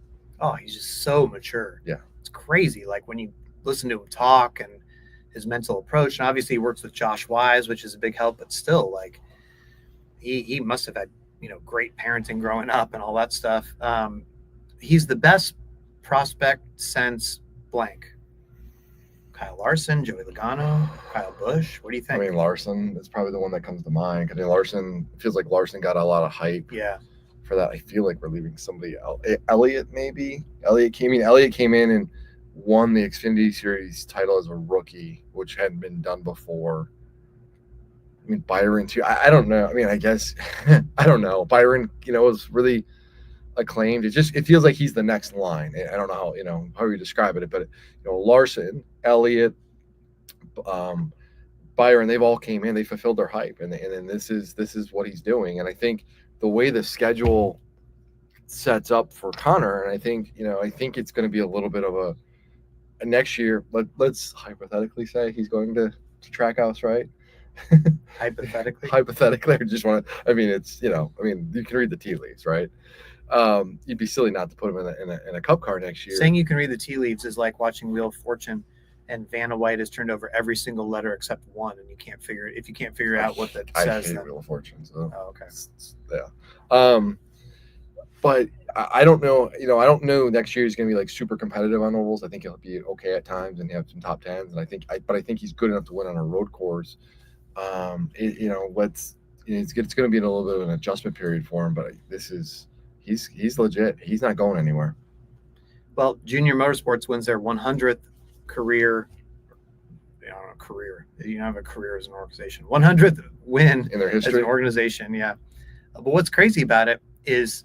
Oh, he's just so mature. Yeah, it's crazy. Like when you listen to him talk and his mental approach, and obviously he works with Josh Wise, which is a big help, but still like he must have had great parenting growing up and all that stuff. He's the best prospect since blank. Kyle Larson, Joey Logano, Kyle Busch. What do you think? I mean, Larson is probably the one that comes to mind because Larson feels like Larson got a lot of hype. Yeah. For that, I feel like we're leaving somebody else. Elliott maybe. Elliott came in and won the Xfinity Series title as a rookie, which hadn't been done before. I mean, Byron too. I don't know. I mean, I guess I don't know. Byron, was really acclaimed. It feels like he's the next line. I don't know how you describe it, but Larson, Elliott, Byron, they've all came in. They fulfilled their hype, and then this is what he's doing. And I think the way the schedule sets up for Connor, and I think it's going to be a little bit of a next year. Let's hypothetically say he's going to Trackhouse, right? Hypothetically, I just want to. I mean, it's you can read the tea leaves, right? You'd be silly not to put him in a Cup car next year. Saying you can read the tea leaves is like watching Wheel of Fortune, and Vanna White has turned over every single letter except one, and you can't figure it. If you can't figure out what that says, I hate Wheel of Fortune. So. Oh, okay. Yeah. But I don't know. I don't know. Next year he's going to be like super competitive on ovals. I think he'll be okay at times and have some top 10s. And I think he's good enough to win on a road course. It's going to be in a little bit of an adjustment period for him. But he's legit. He's not going anywhere. Well, Junior Motorsports wins their 100th career. Career. You don't have a career as an organization. 100th win in their history as an organization. Yeah. But what's crazy about it is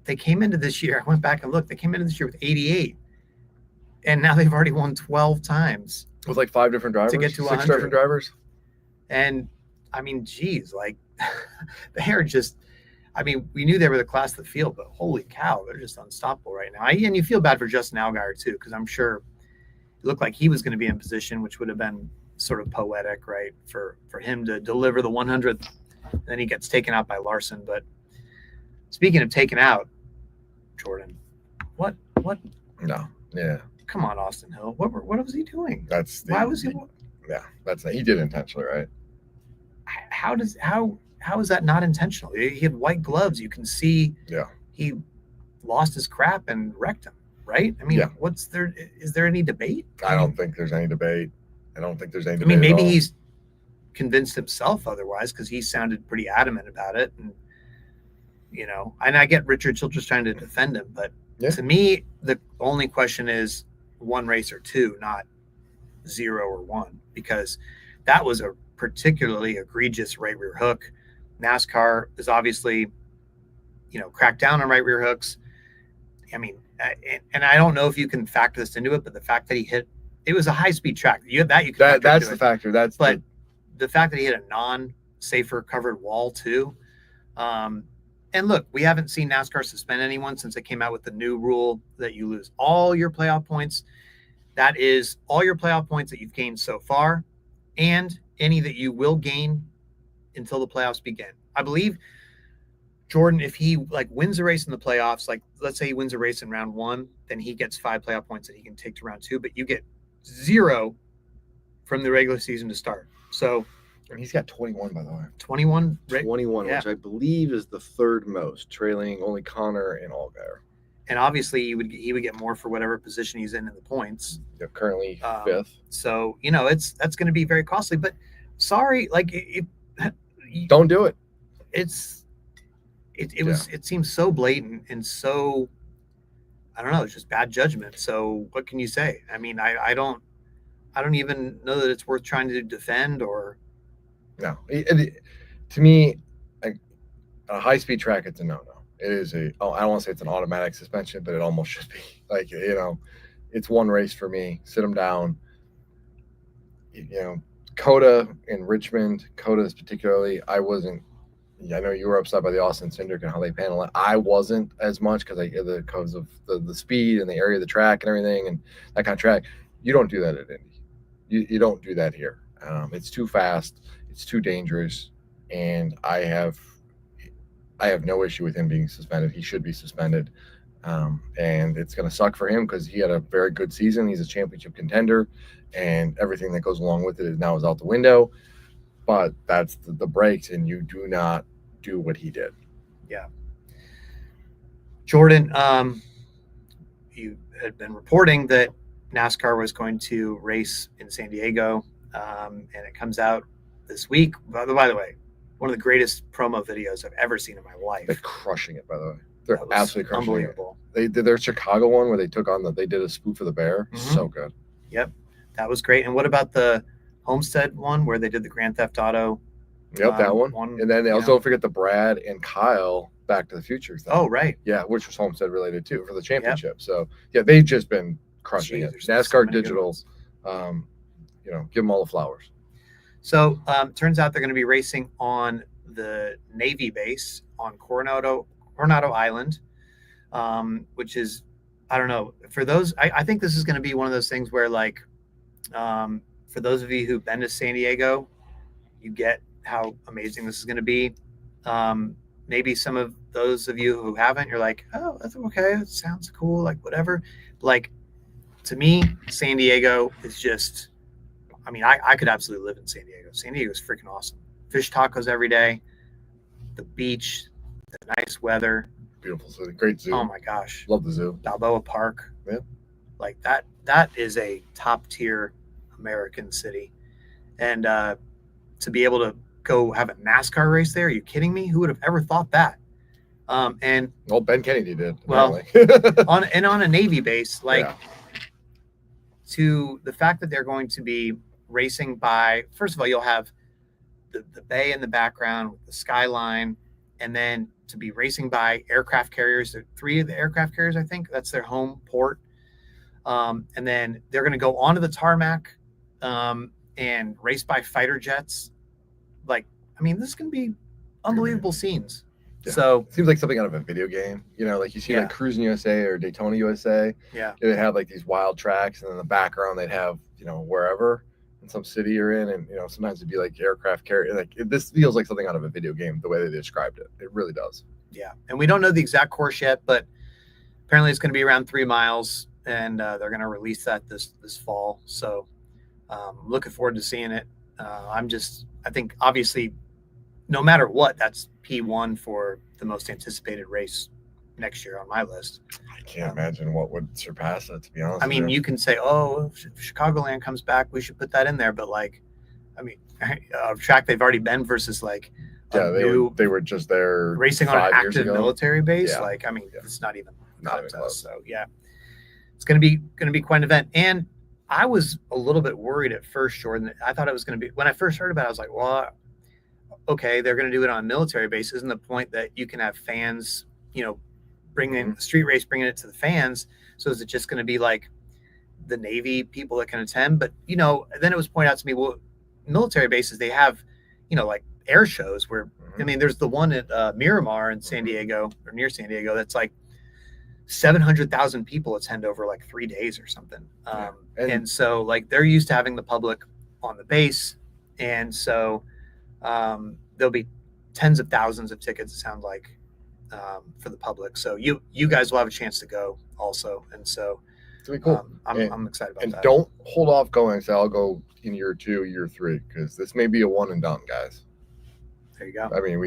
they came into this year. I went back and looked. They came into this year with 88, and now they've already won 12 times with like 5 different drivers to get to 6 different drivers. And I mean, geez, like they are just. I mean, we knew they were the class of the field, but holy cow, they're just unstoppable right now. And you feel bad for Justin Allgaier too, because I'm sure it looked like he was going to be in position, which would have been sort of poetic, right, for him to deliver the 100th. And then he gets taken out by Larson. But speaking of taken out, Jordan, what? No, yeah. Come on, Austin Hill. What was he doing? Why was he? Yeah, he did intentionally, right? How is that not intentional? He had white gloves. You can see. Yeah. He lost his crap and wrecked him. Right? I mean, yeah. Is there any debate? I don't think there's any debate. I mean, maybe he's convinced himself otherwise because he sounded pretty adamant about it, and and I get Richard Childress trying to defend him, but to me, the only question is 1 race or 2, not 0 or 1, because that was a particularly egregious right rear hook. NASCAR is obviously, cracked down on right rear hooks. I mean, and I don't know if you can factor this into it, but the fact that it was a high speed track. You can that's the factor. But the fact that he hit a non-safer covered wall too. And look, we haven't seen NASCAR suspend anyone since they came out with the new rule that you lose all your playoff points. That is all your playoff points that you've gained so far and any that you will gain until the playoffs begin. I believe Jordan, if he wins a race in the playoffs, let's say he wins a race in round 1, then he gets 5 playoff points that he can take to round 2, but you get 0 from the regular season to start. So, and he's got 21, by the way. 21, 21, yeah. Which I believe is the 3rd most, trailing only Connor and Allgaier. And obviously, he would get more for whatever position he's in the points. Yep, currently 5th. So that's going to be very costly. But sorry, don't do it. It seems so blatant and so, I don't know, it's just bad judgment. So what can you say? I mean, I don't even know that it's worth trying to defend or. No, to me, a high-speed track, it's a no-no. It is I don't want to say it's an automatic suspension, but it almost should be. It's one race for me. Sit them down. Coda in Richmond, Coda's particularly, I know you were upset by the Austin Cindric and how they panel it. I wasn't as much because of the speed and the area of the track and everything and that kind of track. You don't do that at Indy. You don't do that here. It's too fast. It's too dangerous, and I have no issue with him being suspended. He should be suspended, and it's going to suck for him because he had a very good season. He's a championship contender, and everything that goes along with it is out the window. But that's the breaks, and you do not do what he did. Yeah. Jordan, you had been reporting that NASCAR was going to race in San Diego, and it comes out this week. By the way, one of the greatest promo videos I've ever seen in my life. They're crushing it, by the way. They're absolutely crushing unbelievable. It. They did their Chicago one where they did a spoof of the bear. Mm-hmm. So good. Yep. That was great. And what about the Homestead one where they did the Grand Theft Auto? Yep, that one. And then they also don't forget the Brad and Kyle Back to the Future thing. Oh, right. Yeah, which was Homestead related too for the championship. Yep. So yeah, they've just been crushing it. NASCAR Digital, give them all the flowers. So turns out they're going to be racing on the Navy base on Coronado Island, which is, I don't know, for those, I think this is going to be one of those things where for those of you who've been to San Diego, you get how amazing this is going to be. Maybe some of those of you who haven't, you're like, oh, that's okay. It sounds cool. Whatever. To me, San Diego is just, I could absolutely live in San Diego. San Diego is freaking awesome. Fish tacos every day, the beach, the nice weather. Beautiful city. Great zoo. Oh my gosh. Love the zoo. Balboa Park. Yeah. That is a top tier American city. And to be able to go have a NASCAR race there, are you kidding me? Who would have ever thought that? Ben Kennedy did. Well, on a Navy base, to the fact that they're going to be racing by, first of all, you'll have the bay in the background with the skyline, and then to be racing by aircraft carriers. 3 of the aircraft carriers, I think, that's their home port. And then they're going to go onto the tarmac and race by fighter jets. This is going to be unbelievable scenes. Yeah. So it seems like something out of a video game, you see Cruising USA or Daytona USA. Yeah. They have these wild tracks, and in the background they'd have, wherever in some city you're in, and sometimes it'd be aircraft carrier. This feels like something out of a video game, the way they described it. It really does. Yeah. And we don't know the exact course yet, but apparently it's going to be around 3 miles, and they're going to release that this fall. So looking forward to seeing it. I think obviously no matter what, that's P1 for the most anticipated race next year on my list. I can't imagine what would surpass it, to be honest. You can say, oh, if Chicagoland comes back, we should put that in there. But a track they've already been versus they were just there racing on an active military base. Yeah. It's not even close. So yeah, it's going to be quite an event. And I was a little bit worried at first, Jordan. I thought it was going to be, when I first heard about it, I was like, well, okay, they're going to do it on a military basis, and the point that you can have fans, bringing Mhm. a street race, bringing it to the fans. So is it just going to be like the Navy people that can attend? But then it was pointed out to me, well, military bases, they have like air shows where I mean, there's the one at Miramar in San Diego, or near San Diego, that's like 700,000 people attend over like 3 days or something. And so like they're used to having the public on the base, and so there'll be tens of thousands of tickets, it sounds like, for the public. So you guys will have a chance to go also, and so it's gonna be cool. I'm excited about that. And don't hold off going. Say I'll go in year 2, year 3, because this may be a one and done, guys. There you go. I mean,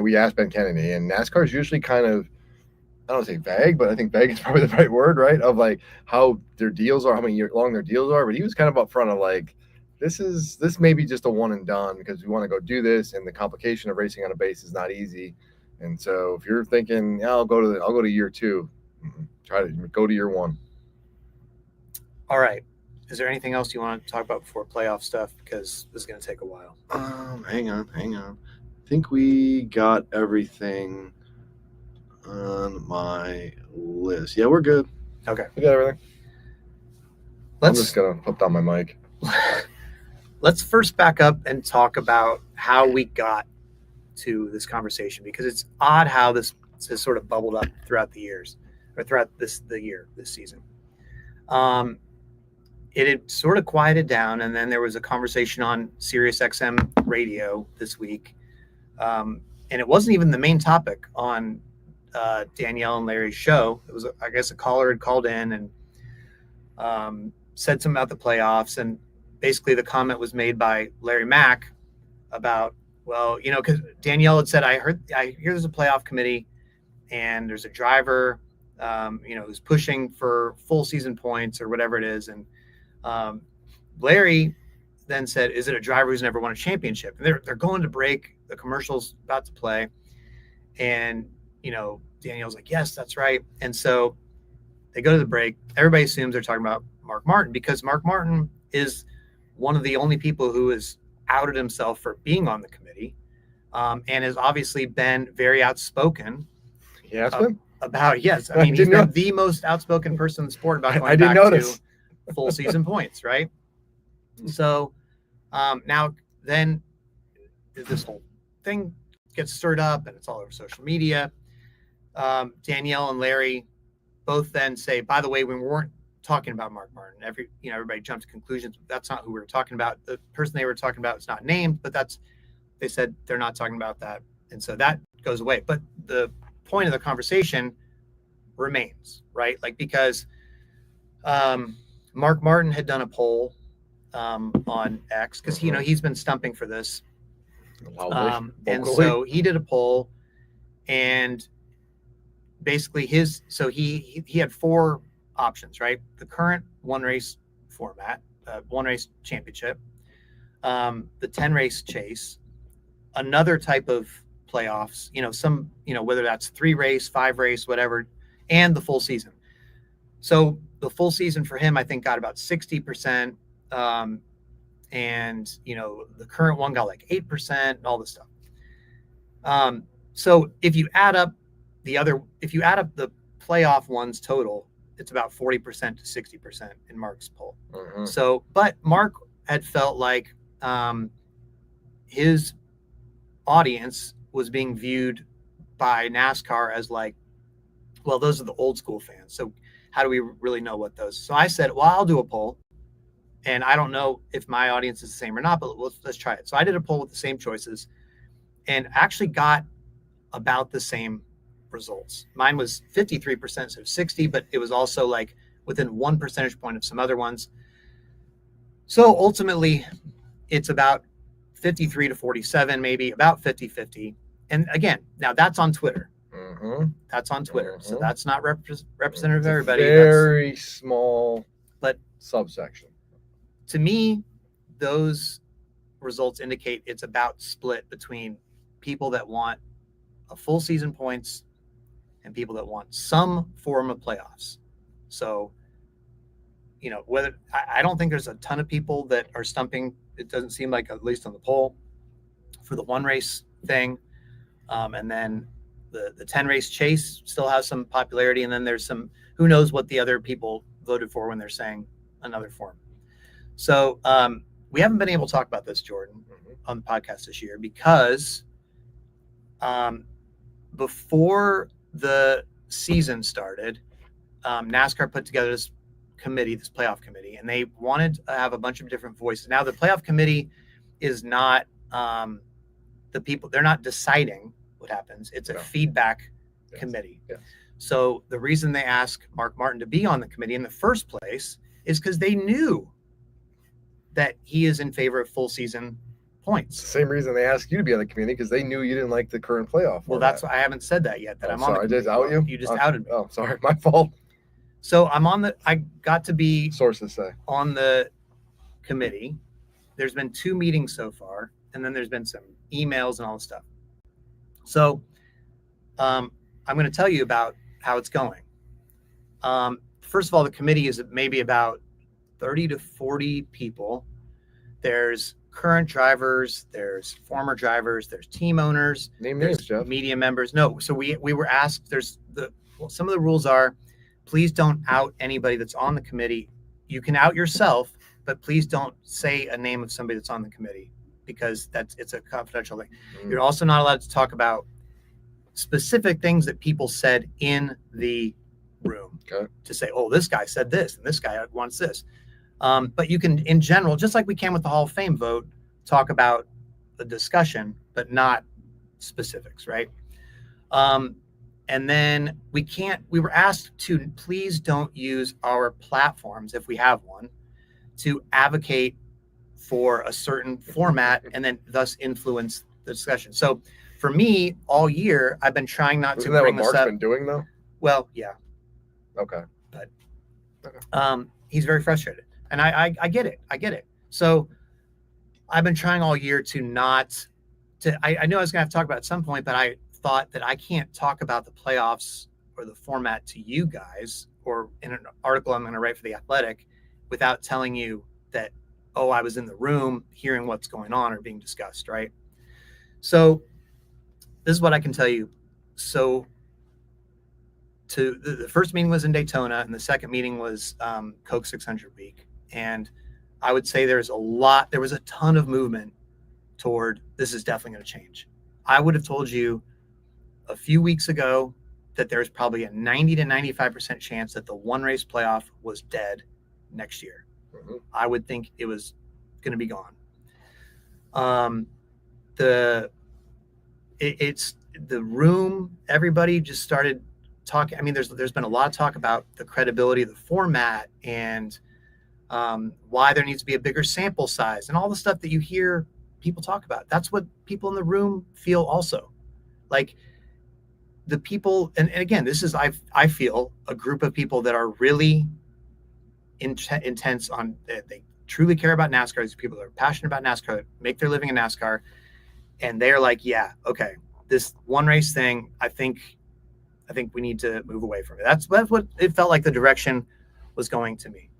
we asked Ben Kennedy, and NASCAR is usually kind of, I don't want to say vague, but I think vague is probably the right word, right? Of like how their deals are, how many years long their deals are. But he was kind of upfront of like, this may be just a one and done because we want to go do this, and the complication of racing on a base is not easy. And so if you're thinking, yeah, I'll go to year 2, try to go to year 1. All right. Is there anything else you want to talk about before playoff stuff? Because this is going to take a while. Hang on. I think we got everything on my list. Yeah, we're good. Okay. We got everything. I'm just going to put down my mic. Let's first back up and talk about how we got to this conversation, because it's odd how this has sort of bubbled up throughout the years, or throughout this season. It had sort of quieted down, and then there was a conversation on Sirius XM radio this week, and it wasn't even the main topic on Danielle and Larry's show. It was, I guess, a caller had called in and said something about the playoffs, and basically the comment was made by Larry Mack about, well, because Danielle had said, I hear there's a playoff committee, and there's a driver, who's pushing for full season points or whatever it is, and Larry then said, is it a driver who's never won a championship? And they're going to break, the commercial's about to play, and Danielle's like, yes, that's right. And so they go to the break. Everybody assumes they're talking about Mark Martin, because Mark Martin is one of the only people who has outed himself for being on the committee, and has obviously been very outspoken. About, yes, I mean, he's been the most outspoken person in the sport about going back to full season points, right? So now then this whole thing gets stirred up, and it's all over social media. Danielle and Larry both then say, by the way, we weren't talking about Mark Martin. Everybody jumped to conclusions. That's not who we were talking about. The person they were talking about is not named, but they said they're not talking about that. And so that goes away. But the point of the conversation remains, right? Like, because Mark Martin had done a poll on X, because he's been stumping for this, and so he did a poll, and basically he had 4 options, right? The current one race format, one race championship, the 10 race chase, another type of playoffs, whether that's 3 race, 5 race, whatever, and the full season. So the full season for him, I think, got about 60%. And the current one got like 8% and all this stuff. So if you add up the playoff ones total, it's about 40% to 60% in Mark's poll. Mm-hmm. So, but Mark had felt like his audience was being viewed by NASCAR as like, well, those are the old school fans. So how do we really know what those? So I said, well, I'll do a poll. And I don't know if my audience is the same or not, but let's try it. So I did a poll with the same choices, and actually got about the same results. Mine was 53%, so 60, but it was also like within 1 percentage point of some other ones. So ultimately, it's about 53 to 47, maybe about 50-50. And again, now that's on Twitter. Mm-hmm. That's on Twitter. So that's not representative of everybody. Very small subsection. To me, those results indicate it's about split between people that want a full season points and people that want some form of playoffs. So, whether I don't think there's a ton of people that are stumping. It doesn't seem like, at least on the poll, for the 1 race thing. And then the 10 race chase still has some popularity. And then there's some, who knows what the other people voted for when they're saying another form. So we haven't been able to talk about this, Jordan, on the podcast this year because before the season started, NASCAR put together this committee, this playoff committee, and they wanted to have a bunch of different voices. Now the playoff committee is not the people, they're not deciding what happens. It's a feedback committee. Yes. So the reason they asked Mark Martin to be on the committee in the first place is because they knew that he is in favor of full season points. Same reason they asked you to be on the committee, because they knew you didn't like the current playoff. Well, that's why I haven't said that yet. That I'm on. Sorry, I did out you. You just outed me. Oh, sorry, my fault. So I'm on the. I got to be sources say on the committee. There's been 2 meetings so far, and then there's been some emails and all this stuff. So I'm going to tell you about how it's going. First of all, the committee is maybe about 30 to 40 people. There's current drivers, there's former drivers, there's team owners, name names, Jeff. Media members. No, so we were asked. Some of the rules are, please don't out anybody that's on the committee. You can out yourself, but please don't say a name of somebody that's on the committee, because it's a confidential thing. You're also not allowed to talk about specific things that people said in the room. Okay. To say, oh, this guy said this and this guy wants this. But you can, in general, just like we can with the Hall of Fame vote, talk about the discussion, but not specifics, right? And then we were asked to please don't use our platforms, if we have one, to advocate for a certain format and then thus influence the discussion. So for me, all year, I've been trying not to bring this up. Isn't that what Mark's been doing, though? Well, yeah. Okay. But he's very frustrated. And I get it. I get it. So I've been trying all year I knew I was going to have to talk about it at some point, but I thought that I can't talk about the playoffs or the format to you guys or in an article I'm going to write for The Athletic without telling you that, oh, I was in the room hearing what's going on or being discussed, right? So this is what I can tell you. So the first meeting was in Daytona, and the second meeting was Coke 600 week. And I would say there was a ton of movement toward this is definitely going to change. I would have told you a few weeks ago that there's probably a 90 to 95% chance that the 1 race playoff was dead next year. Mm-hmm. I would think it was going to be gone. It's the room, everybody just started talking. I mean, there's been a lot of talk about the credibility of the format and why there needs to be a bigger sample size and all the stuff that you hear people talk about. That's what people in the room feel also. Like the people, and again, this is, I feel a group of people that are really intense on, they truly care about NASCAR. These people that are passionate about NASCAR, that make their living in NASCAR. And they're like, yeah, okay, this 1 race thing, I think we need to move away from it. That's what it felt like the direction was going to me.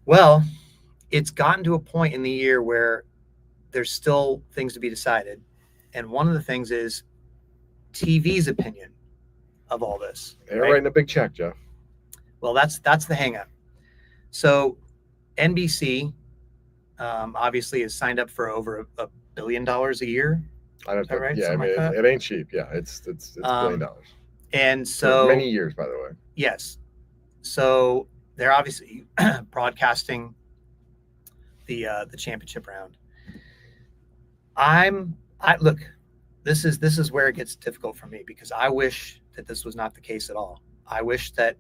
Well, it's gotten to a point in the year where there's still things to be decided. And one of the things is TV's opinion of all this. They're writing a big check, Jeff. Well, that's the hang up. So NBC obviously is signed up for over $1 billion a year. I don't know. Right? Yeah, I mean, it ain't cheap. Yeah, it's $1 billion. And so for many years, by the way. Yes. So they're obviously broadcasting the championship round. Look, this is where it gets difficult for me, because I wish that this was not the case at all. I wish that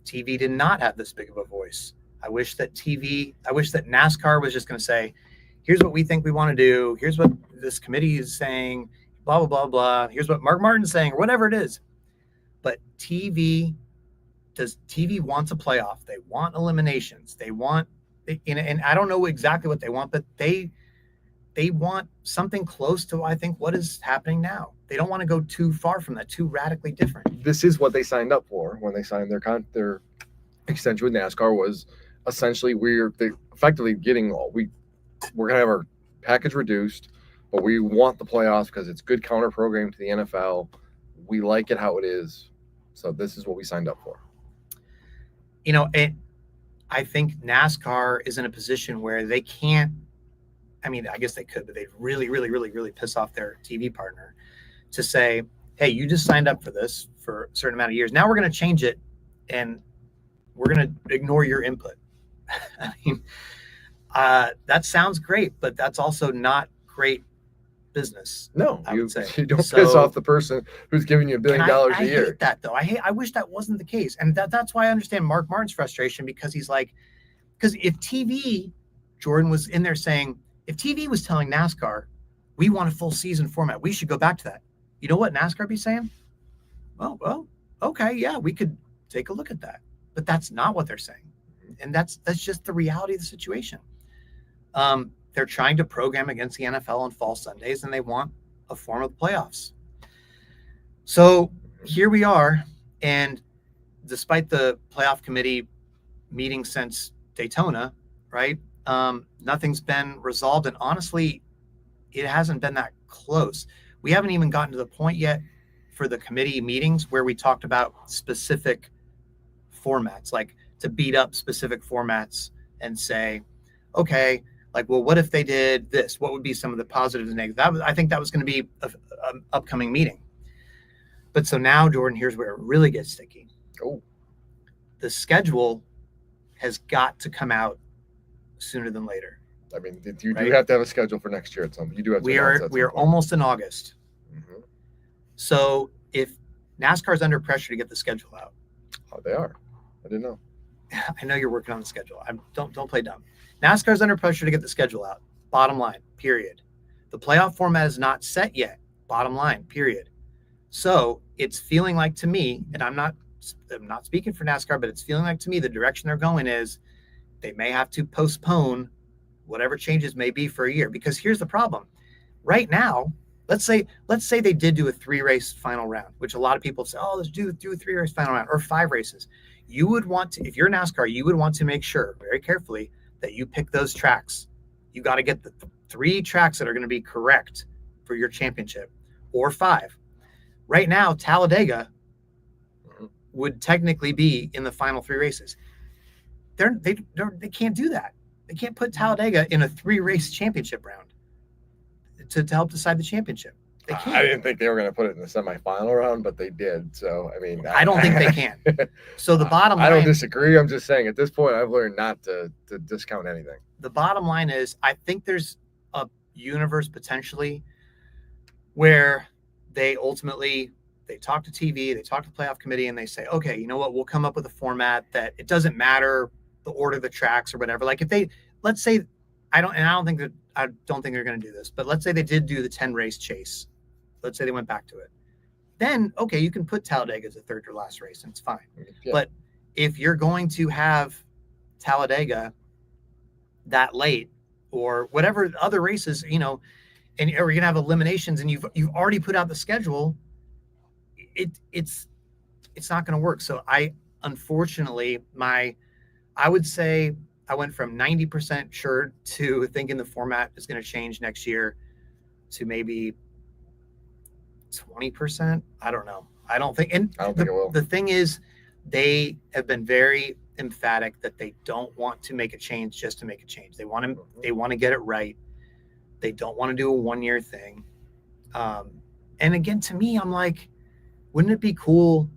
TV did not have this big of a voice. I wish that NASCAR was just going to say, here's what we think we want to do. Here's what this committee is saying, blah, blah, blah, blah. Here's what Mark Martin's saying, or whatever it is. But TV wants a playoff. They want eliminations. And I don't know exactly what they want, but they want something close to, I think, what is happening now. They don't want to go too far from that, too radically different. This is what they signed up for when they signed their extension with NASCAR. Was essentially we're effectively getting we're going to have our package reduced. but we want the playoffs because it's good counter program to the NFL. We like it how it is. So this is what we signed up for. I think NASCAR is in a position where they can't, I mean, I guess they could, but they'd really, really, really, really piss off their TV partner to say, hey, you just signed up for this for a certain amount of years. Now we're going to change it and we're going to ignore your input. I mean, that sounds great, but that's also not great business. No, I would say. You don't piss off the person who's giving you $1 billion a year. I hate that, though. I wish that wasn't the case. And that's why I understand Mark Martin's frustration, because he's like, because if TV, Jordan was in there saying, if TV was telling NASCAR, we want a full season format, we should go back to that. You know what NASCAR be saying? Well, okay, yeah, we could take a look at that. But that's not what they're saying. And that's just the reality of the situation. They're trying to program against the NFL on fall Sundays, and they want a form of the playoffs. So here we are, and despite the playoff committee meeting since Daytona, right, nothing's been resolved, and honestly, it hasn't been that close. We haven't even gotten to the point yet for the committee meetings where we talked about specific formats, like to beat up specific formats and say, okay, like, well, what if they did this? What would be some of the positives and negatives? I think that was going to be an upcoming meeting. But so now, Jordan, here's where it really gets sticky. Oh, the schedule has got to come out sooner than later. I mean, you do have to have a schedule for next year at some point. You do have to. We are almost in August. Mm-hmm. So if NASCAR is under pressure to get the schedule out. Oh, they are. I didn't know. I know you're working on the schedule. Don't play dumb. NASCAR is under pressure to get the schedule out. Bottom line, period. The playoff format is not set yet. Bottom line, period. So it's feeling like to me, and I'm not speaking for NASCAR, but it's feeling like to me the direction they're going is they may have to postpone whatever changes may be for a year. Because here's the problem. Right now, let's say they did do a 3-race final round, which a lot of people say, oh, let's do a 3-race final round or 5 races. You would want to, if you're NASCAR, you would want to make sure very carefully that you pick those tracks. You got to get the 3 tracks that are going to be correct for your championship, or 5. Right now, Talladega would technically be in the final 3 races. They can't do that. They can't put Talladega in a 3-race championship round to help decide the championship. They can't. I didn't think they were going to put it in the semifinal round, but they did. So, I mean, I don't think they can. So the bottom line, I don't disagree. I'm just saying at this point, I've learned not to discount anything. The bottom line is, I think there's a universe potentially where they talk to TV, they talk to the playoff committee, and they say, okay, you know what? We'll come up with a format that it doesn't matter the order of the tracks or whatever. Like if they, let's say, I don't think they're going to do this, but let's say they did do the 10-race chase. Let's say they went back to it. Then, okay, you can put Talladega as the 3rd or last race, and it's fine. Yeah. But if you're going to have Talladega that late or whatever other races, and or you're going to have eliminations and you've already put out the schedule, it's not going to work. So unfortunately, I would say I went from 90% sure to thinking the format is going to change next year to maybe 20%. I don't know. I don't think it will. The thing is, they have been very emphatic that they don't want to make a change just to make a change. They want to get it right. They don't want to do a 1-year thing. And again, to me, I'm like, wouldn't it be cool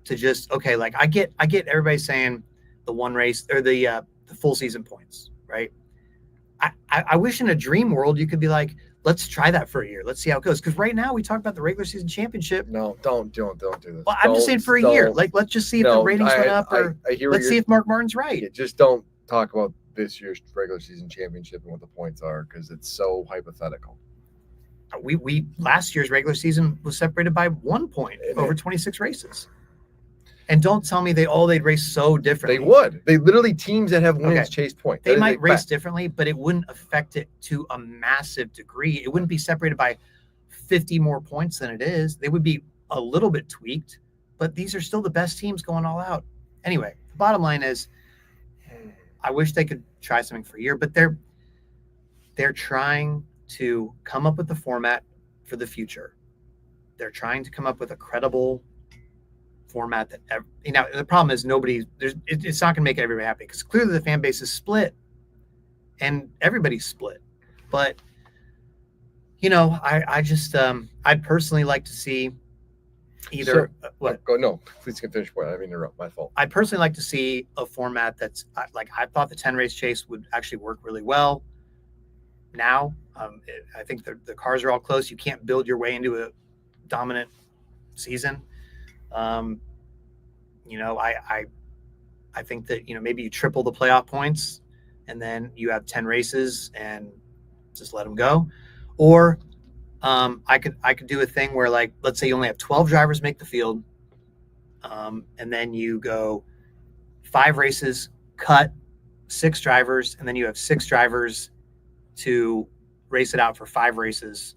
to just, okay, like I get everybody saying the 1 race or the full season points, right? I wish in a dream world you could be like, let's try that for a year. Let's see how it goes. Because right now we talk about the regular season championship. No, don't do this. Well, I'm just saying for a year. Like, let's just see if the ratings went up, or let's see if Mark Martin's right. Yeah, just don't talk about this year's regular season championship and what the points are, because it's so hypothetical. We last year's regular season was separated by 1 point over 26 races. And don't tell me they'd race so differently. They would. They literally, teams that have wins chase points. They might race differently, but it wouldn't affect it to a massive degree. It wouldn't be separated by 50 more points than it is. They would be a little bit tweaked, but these are still the best teams going all out. Anyway, the bottom line is, I wish they could try something for a year, but they're trying to come up with the format for the future. They're trying to come up with a credible format that, the problem is it's not going to make everybody happy, because clearly the fan base is split and everybody's split. But, I'd personally like to see either no, please finish. I didn't interrupt. My fault. I'd personally like to see a format that's like, I thought the 10 race chase would actually work really well. Now, I think the cars are all close. You can't build your way into a dominant season. I think that, maybe you triple the playoff points and then you have 10 races and just let them go. Or I could do a thing where, like, let's say you only have 12 drivers make the field, and then you go 5 races, cut 6 drivers, and then you have 6 drivers to race it out for 5 races,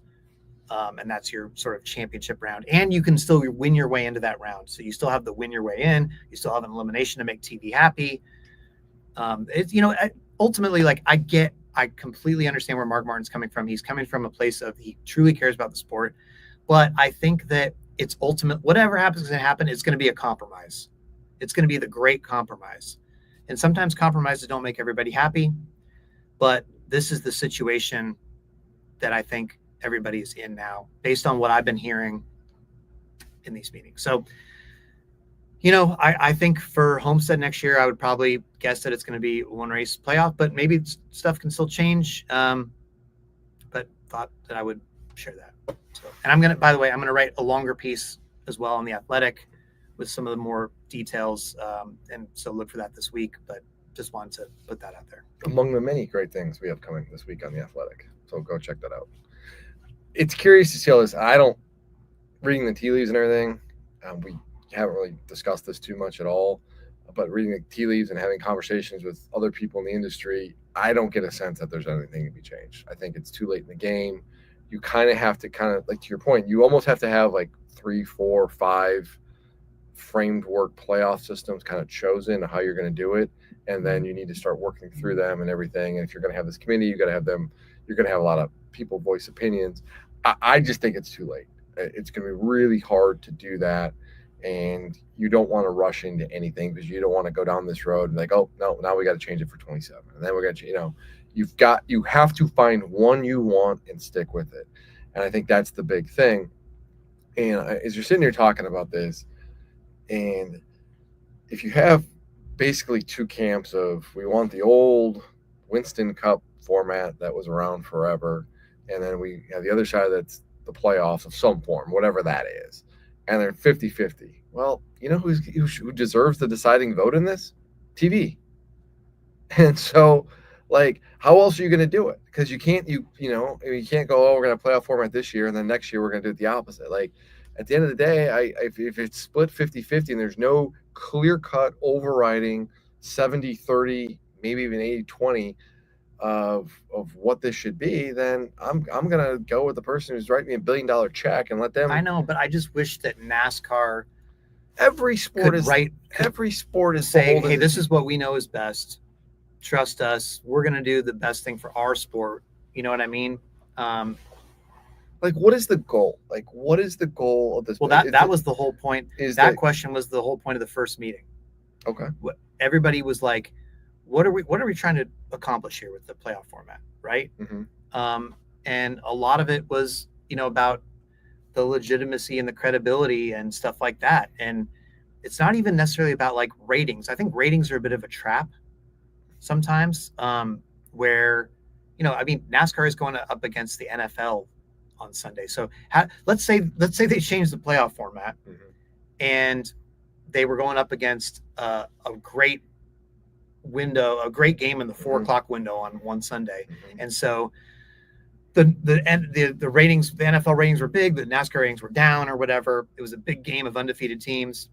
and that's your sort of championship round. And you can still win your way into that round. So you still have the win your way in. You still have an elimination to make TV happy. It's, ultimately, like, I completely understand where Mark Martin's coming from. He's coming from a place of, he truly cares about the sport. But I think that it's whatever happens is going to happen. It's going to be a compromise. It's going to be the great compromise. And sometimes compromises don't make everybody happy. But this is the situation that I think everybody's in now, based on what I've been hearing in these meetings. So, I think for Homestead next year, I would probably guess that it's going to be 1 race playoff, but maybe stuff can still change. But thought that I would share that. So, and I'm going to write a longer piece as well on The Athletic with some of the more details. And so look for that this week, but just wanted to put that out there. Among the many great things we have coming this week on The Athletic. So go check that out. It's curious to see all this. Reading the tea leaves and everything, we haven't really discussed this too much at all, but reading the tea leaves and having conversations with other people in the industry, I don't get a sense that there's anything to be changed. I think it's too late in the game. You kind of have to like, to your point, you almost have to have like 3, 4, 5 framed work playoff systems kind of chosen how you're going to do it. And then you need to start working through them and everything. And if you're going to have this committee, you got to have them, you're going to have a lot of people voice opinions. I just think it's too late. It's going to be really hard to do that. And you don't want to rush into anything, because you don't want to go down this road and like, oh no, now we got to change it for 27. And then we're going to, you have to find one you want and stick with it. And I think that's the big thing. And as you're sitting here talking about this, and if you have basically 2 camps of, we want the old Winston Cup format that was around forever, and then we have the other side that's the playoffs of some form, whatever that is, and they're 50-50. Well, who deserves the deciding vote in this? TV. And so, like, how else are you going to do it? Because you can't go, oh, we're going to playoff format this year, and then next year we're going to do it the opposite. Like, at the end of the day, if it's split 50-50 and there's no clear-cut overriding 70-30, maybe even 80-20 of what this should be, then I'm gonna go with the person who's writing me $1 billion check and let them. I know, but I just wish that NASCAR, every sport is saying, hey, this is what we know is best. Trust us. We're gonna do the best thing for our sport. You know what I mean? Like, what is the goal? Like, what is the goal of this? Well, that was the whole point. Question was the whole point of the first meeting. Okay. Everybody was like, what are we trying to accomplish here with the playoff format, right? Mm-hmm. And a lot of it was, about the legitimacy and the credibility and stuff like that. And it's not even necessarily about like ratings. I think ratings are a bit of a trap sometimes, where, NASCAR is going up against the NFL on Sunday. So let's say they changed the playoff format, mm-hmm. and they were going up against a great game in the 4 o'clock window on one Sunday. Mm-hmm. And so the ratings, the NFL ratings were big, the NASCAR ratings were down or whatever. It was a big game of undefeated teams.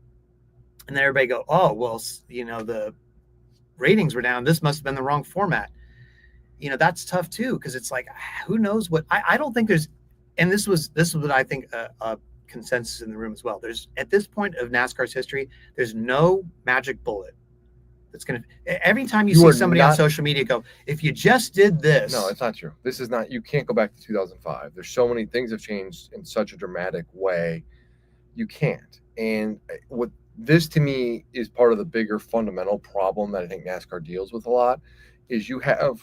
And then everybody go, oh, well, the ratings were down. This must've been the wrong format. That's tough too. Cause it's like, who knows what, I don't think there's, and this was what I think a consensus in the room as well. There's, at this point of NASCAR's history, there's no magic bullet that's going to, every time you You see are somebody on not- social media go, if you just did this. No, it's not true. This is not, you can't go back to 2005. There's so many things have changed in such a dramatic way. You can't. And what this to me is part of the bigger fundamental problem that I think NASCAR deals with a lot is you have,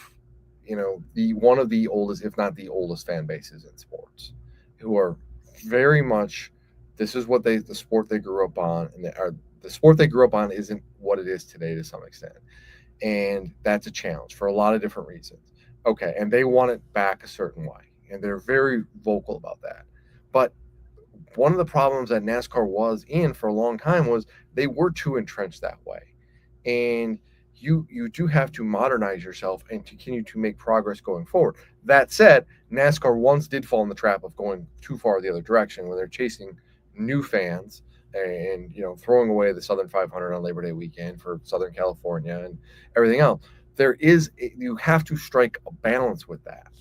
the one of the oldest, if not the oldest fan bases in sports who are very much, this is what the sport they grew up on, and the sport they grew up on isn't what it is today to some extent. And that's a challenge for a lot of different reasons. Okay, and they want it back a certain way, and they're very vocal about that. But one of the problems that NASCAR was in for a long time was they were too entrenched that way. And you do have to modernize yourself and continue to make progress going forward. That said, NASCAR once did fall in the trap of going too far the other direction when they're chasing new fans and throwing away the Southern 500 on Labor Day weekend for Southern California and everything else. You have to strike a balance with that.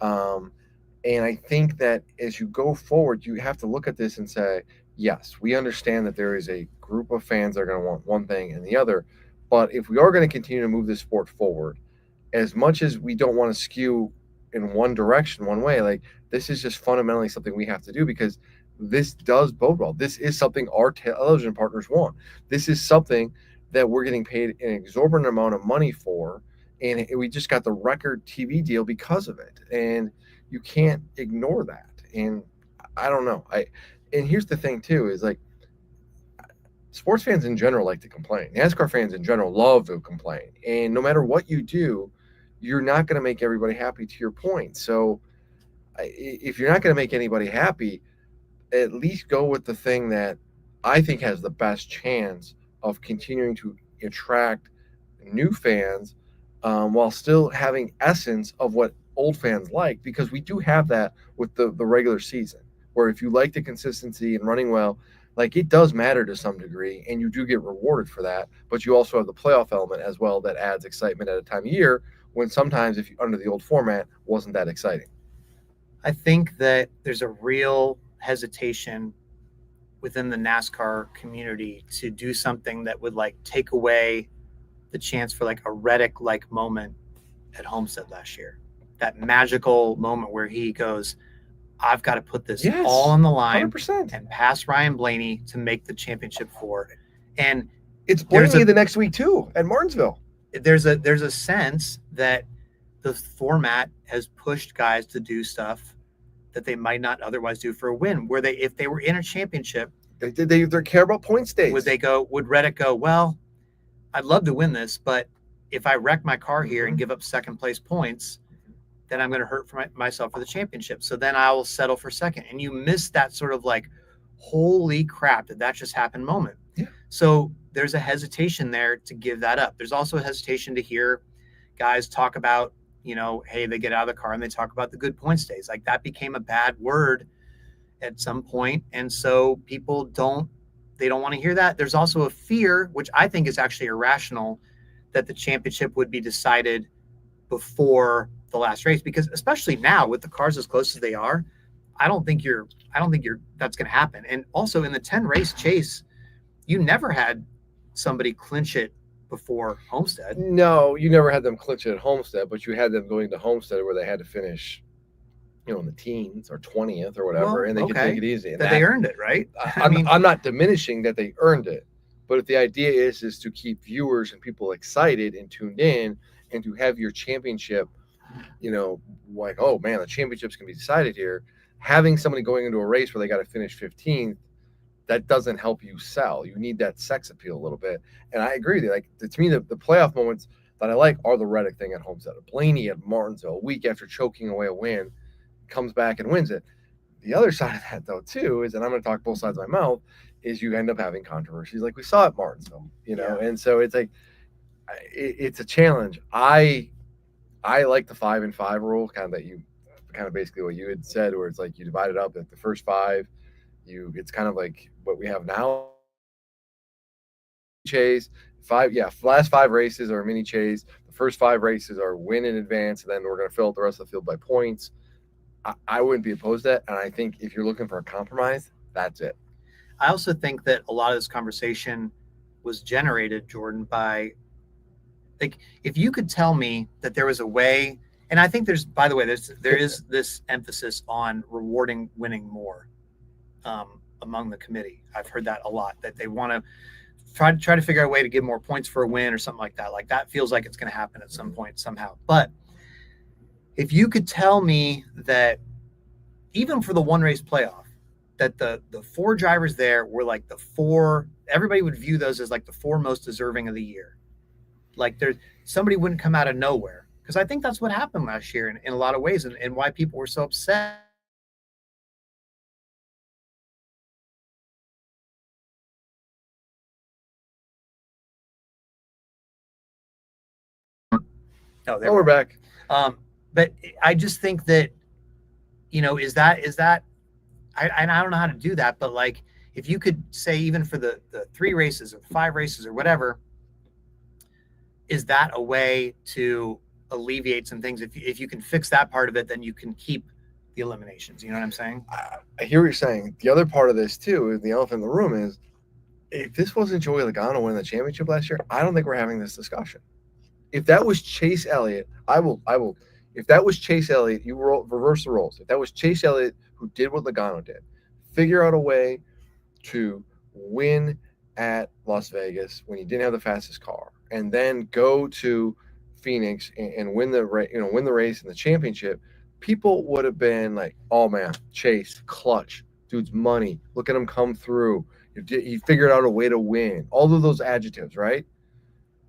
And I think that as you go forward, you have to look at this and say, yes, we understand that there is a group of fans that are going to want one thing and the other. But if we are going to continue to move this sport forward, as much as we don't want to skew in one direction, one way, like this is just fundamentally something we have to do because this does bode well. This is something our television partners want. This is something that we're getting paid an exorbitant amount of money for. And we just got the record TV deal because of it. And you can't ignore that. And I don't know. And here's the thing too, is like sports fans in general like to complain. NASCAR fans in general love to complain. And no matter what you do, you're not going to make everybody happy, to your point. So if you're not going to make anybody happy, at least go with the thing that I think has the best chance of continuing to attract new fans while still having essence of what old fans like, because we do have that with the regular season, where if you like the consistency and running well, like it does matter to some degree and you do get rewarded for that, but you also have the playoff element as well that adds excitement at a time of year when sometimes if you under the old format wasn't that exciting. I think that there's a real hesitation within the NASCAR community to do something that would like take away the chance for like a Reddick-like moment at Homestead last year. That magical moment where he goes, I've got to put this all on the line 100%. and pass Ryan Blaney to make the championship four. And it's Blaney the next week too at Martinsville. There's a sense that the format has pushed guys to do stuff that they might not otherwise do for a win. Where if they were in a championship, they care about point states. Would Reddick go, well, I'd love to win this, but if I wreck my car here and give up second place points, then I'm going to hurt myself for the championship. So then I will settle for second. And you miss that sort of like, holy crap, did that just happen moment. Yeah. So there's a hesitation there to give that up. There's also a hesitation to hear guys talk about, hey, they get out of the car and they talk about the good points days. Like that became a bad word at some point. And so people don't want to hear that. There's also a fear, which I think is actually irrational, that the championship would be decided before the last race, because especially now with the cars as close as they are, I don't think that's going to happen. And also in the 10 race chase, you never had somebody clinch it before Homestead. No, you never had them clinch it at Homestead, but you had them going to Homestead where they had to finish, in the teens or 20th or whatever, and they could take it easy. And they earned it, right? I'm not diminishing that they earned it, but if the idea is to keep viewers and people excited and tuned in, and to have your championship, like, oh man, the championship's gonna be decided here. Having somebody going into a race where they got to finish 15th, that doesn't help you sell. You need that sex appeal a little bit. And I agree with you. Like to me, the playoff moments that I like are the Reddick thing at Homestead. Blaney at Martinsville, a week after choking away a win, comes back and wins it. The other side of that, though, too, is, and I'm going to talk both sides of my mouth, is you end up having controversies like we saw at Martinsville, And so it's like, it's a challenge. I like the 5-and-5 rule, kind of basically what you had said, where it's like you divide it up at the first 5. It's kind of like what we have now. Chase 5, last 5 races are a mini chase. The first 5 races are win in advance, and then we're going to fill out the rest of the field by points. I wouldn't be opposed to that, and I think if you're looking for a compromise, that's it. I also think that a lot of this conversation was generated, Jordan, by like if you could tell me that there was a way, and I think by the way, there is this emphasis on rewarding winning more among the committee. I've heard that a lot, that they want to try to figure out a way to give more points for a win or something like that. Like that feels like it's going to happen at some point somehow. But if you could tell me that even for the one race playoff, that the 4 drivers there were like everybody would view those as like the 4 most deserving of the year. Like somebody wouldn't come out of nowhere. Because I think that's what happened last year in a lot of ways, and why people were so upset. Oh, we're back. But I just think that, is that I don't know how to do that, but like if you could say even for the 3 races or 5 races or whatever, is that a way to alleviate some things? If you can fix that part of it, then you can keep the eliminations. You know what I'm saying? I hear what you're saying. The other part of this too, the elephant in the room, is if this wasn't Joey Logano winning the championship last year, I don't think we're having this discussion. If that was Chase Elliott, I will. If that was Chase Elliott, you reverse the roles. If that was Chase Elliott who did what Logano did, figure out a way to win at Las Vegas when you didn't have the fastest car, and then go to Phoenix and win the race and the championship, people would have been like, "Oh man, Chase, clutch, dude's money. Look at him come through. He figured out a way to win." All of those adjectives, right?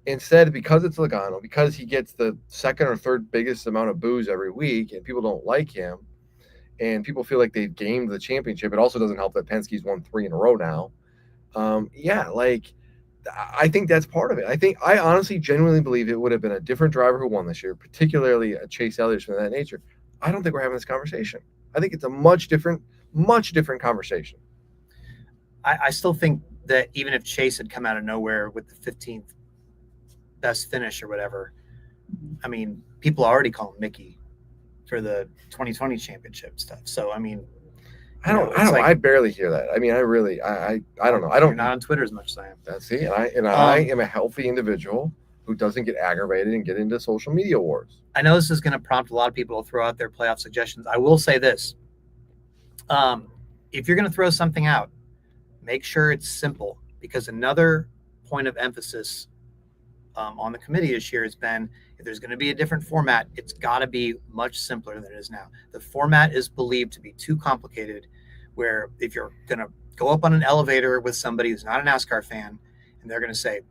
Instead, because it's Logano, because he gets the 2nd or 3rd biggest amount of boos every week, and people don't like him, and people feel like they've gamed the championship. It also doesn't help that Penske's won 3 in a row now. I think that's part of it. I honestly genuinely believe it would have been a different driver who won this year, particularly a Chase Elliott of that nature. I don't think we're having this conversation. I think it's a much different conversation. I still think that even if Chase had come out of nowhere with the 15th best finish or whatever, I mean, people already call him Mickey for the 2020 championship stuff. So, I mean, I don't know. I barely hear that. I mean, I don't know. I don't. You're not on Twitter as much as I am. That's it. I am a healthy individual who doesn't get aggravated and get into social media wars. I know this is going to prompt a lot of people to throw out their playoff suggestions. I will say this. If you're going to throw something out, make sure it's simple, because another point of emphasis on the committee this year has been, if there's going to be a different format, it's got to be much simpler than it is now. The format is believed to be too complicated, where if you're going to go up on an elevator with somebody who's not a NASCAR fan, and they're going to say,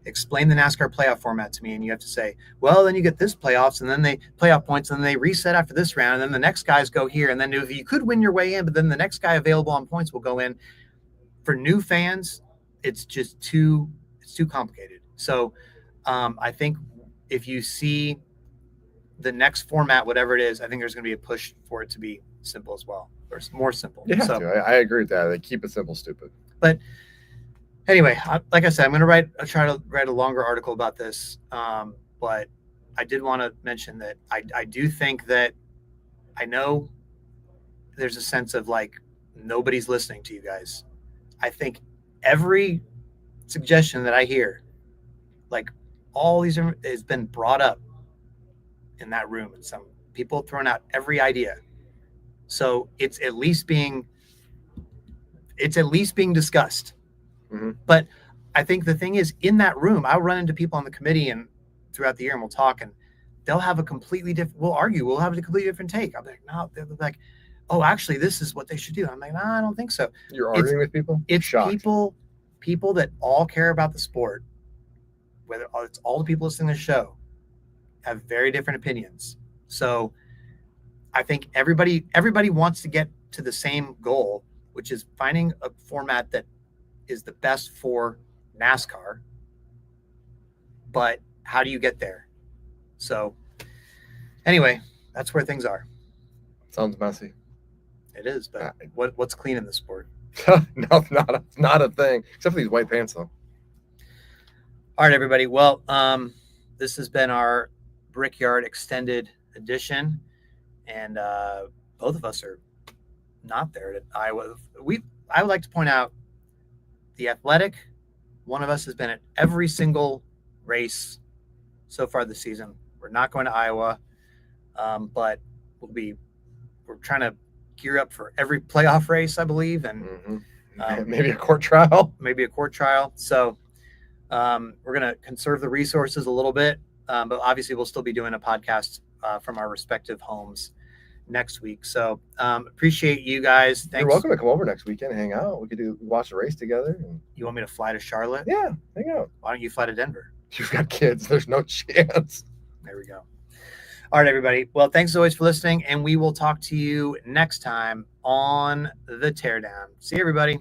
explain the NASCAR playoff format to me, and you have to say, well, then you get this playoffs, and then they playoff points, and then they reset after this round, and then the next guys go here, and then if you could win your way in, but then the next guy available on points will go in. For new fans, it's just too complicated. So I think if you see the next format, whatever it is, I think there's going to be a push for it to be simple as well, or more simple. Yeah, so, I agree with that. They keep it simple, stupid. But anyway, like I said, I'm going to try to write a longer article about this. But I did want to mention that I do think that, I know there's a sense of like nobody's listening to you guys. I think every suggestion that I hear, like all these has been brought up in that room, and some people throwing out every idea. So it's at least being discussed. Mm-hmm. But I think the thing is, in that room, I'll run into people on the committee and throughout the year, and we'll talk, and they'll have a completely different, we'll argue, we'll have a completely different take. I'm like, no, they're like, oh, actually, this is what they should do. I'm like, no, I don't think so. You're arguing with people? It's shocked. people that all care about the sport, whether it's all the people listening to the show, have very different opinions. So I think everybody wants to get to the same goal, which is finding a format that is the best for NASCAR. But how do you get there? So anyway, that's where things are. Sounds messy. It is, but what's clean in the sport? No, not a thing, except for these white pants, though. All right, everybody. Well, this has been our Brickyard extended edition, and both of us are not there at Iowa. I would like to point out the Athletic. One of us has been at every single race so far this season. We're not going to Iowa, but we're trying to gear up for every playoff race, I believe, and maybe a court trial. So we're going to conserve the resources a little bit, but obviously we'll still be doing a podcast from our respective homes next week. So appreciate you guys. Thanks. You're welcome to come over next weekend and hang out. We could watch the race together. You want me to fly to Charlotte? Yeah, hang out. Why don't you fly to Denver? You've got kids. There's no chance. There we go. All right, everybody. Well, thanks as always for listening, and we will talk to you next time on The Teardown. See you, everybody.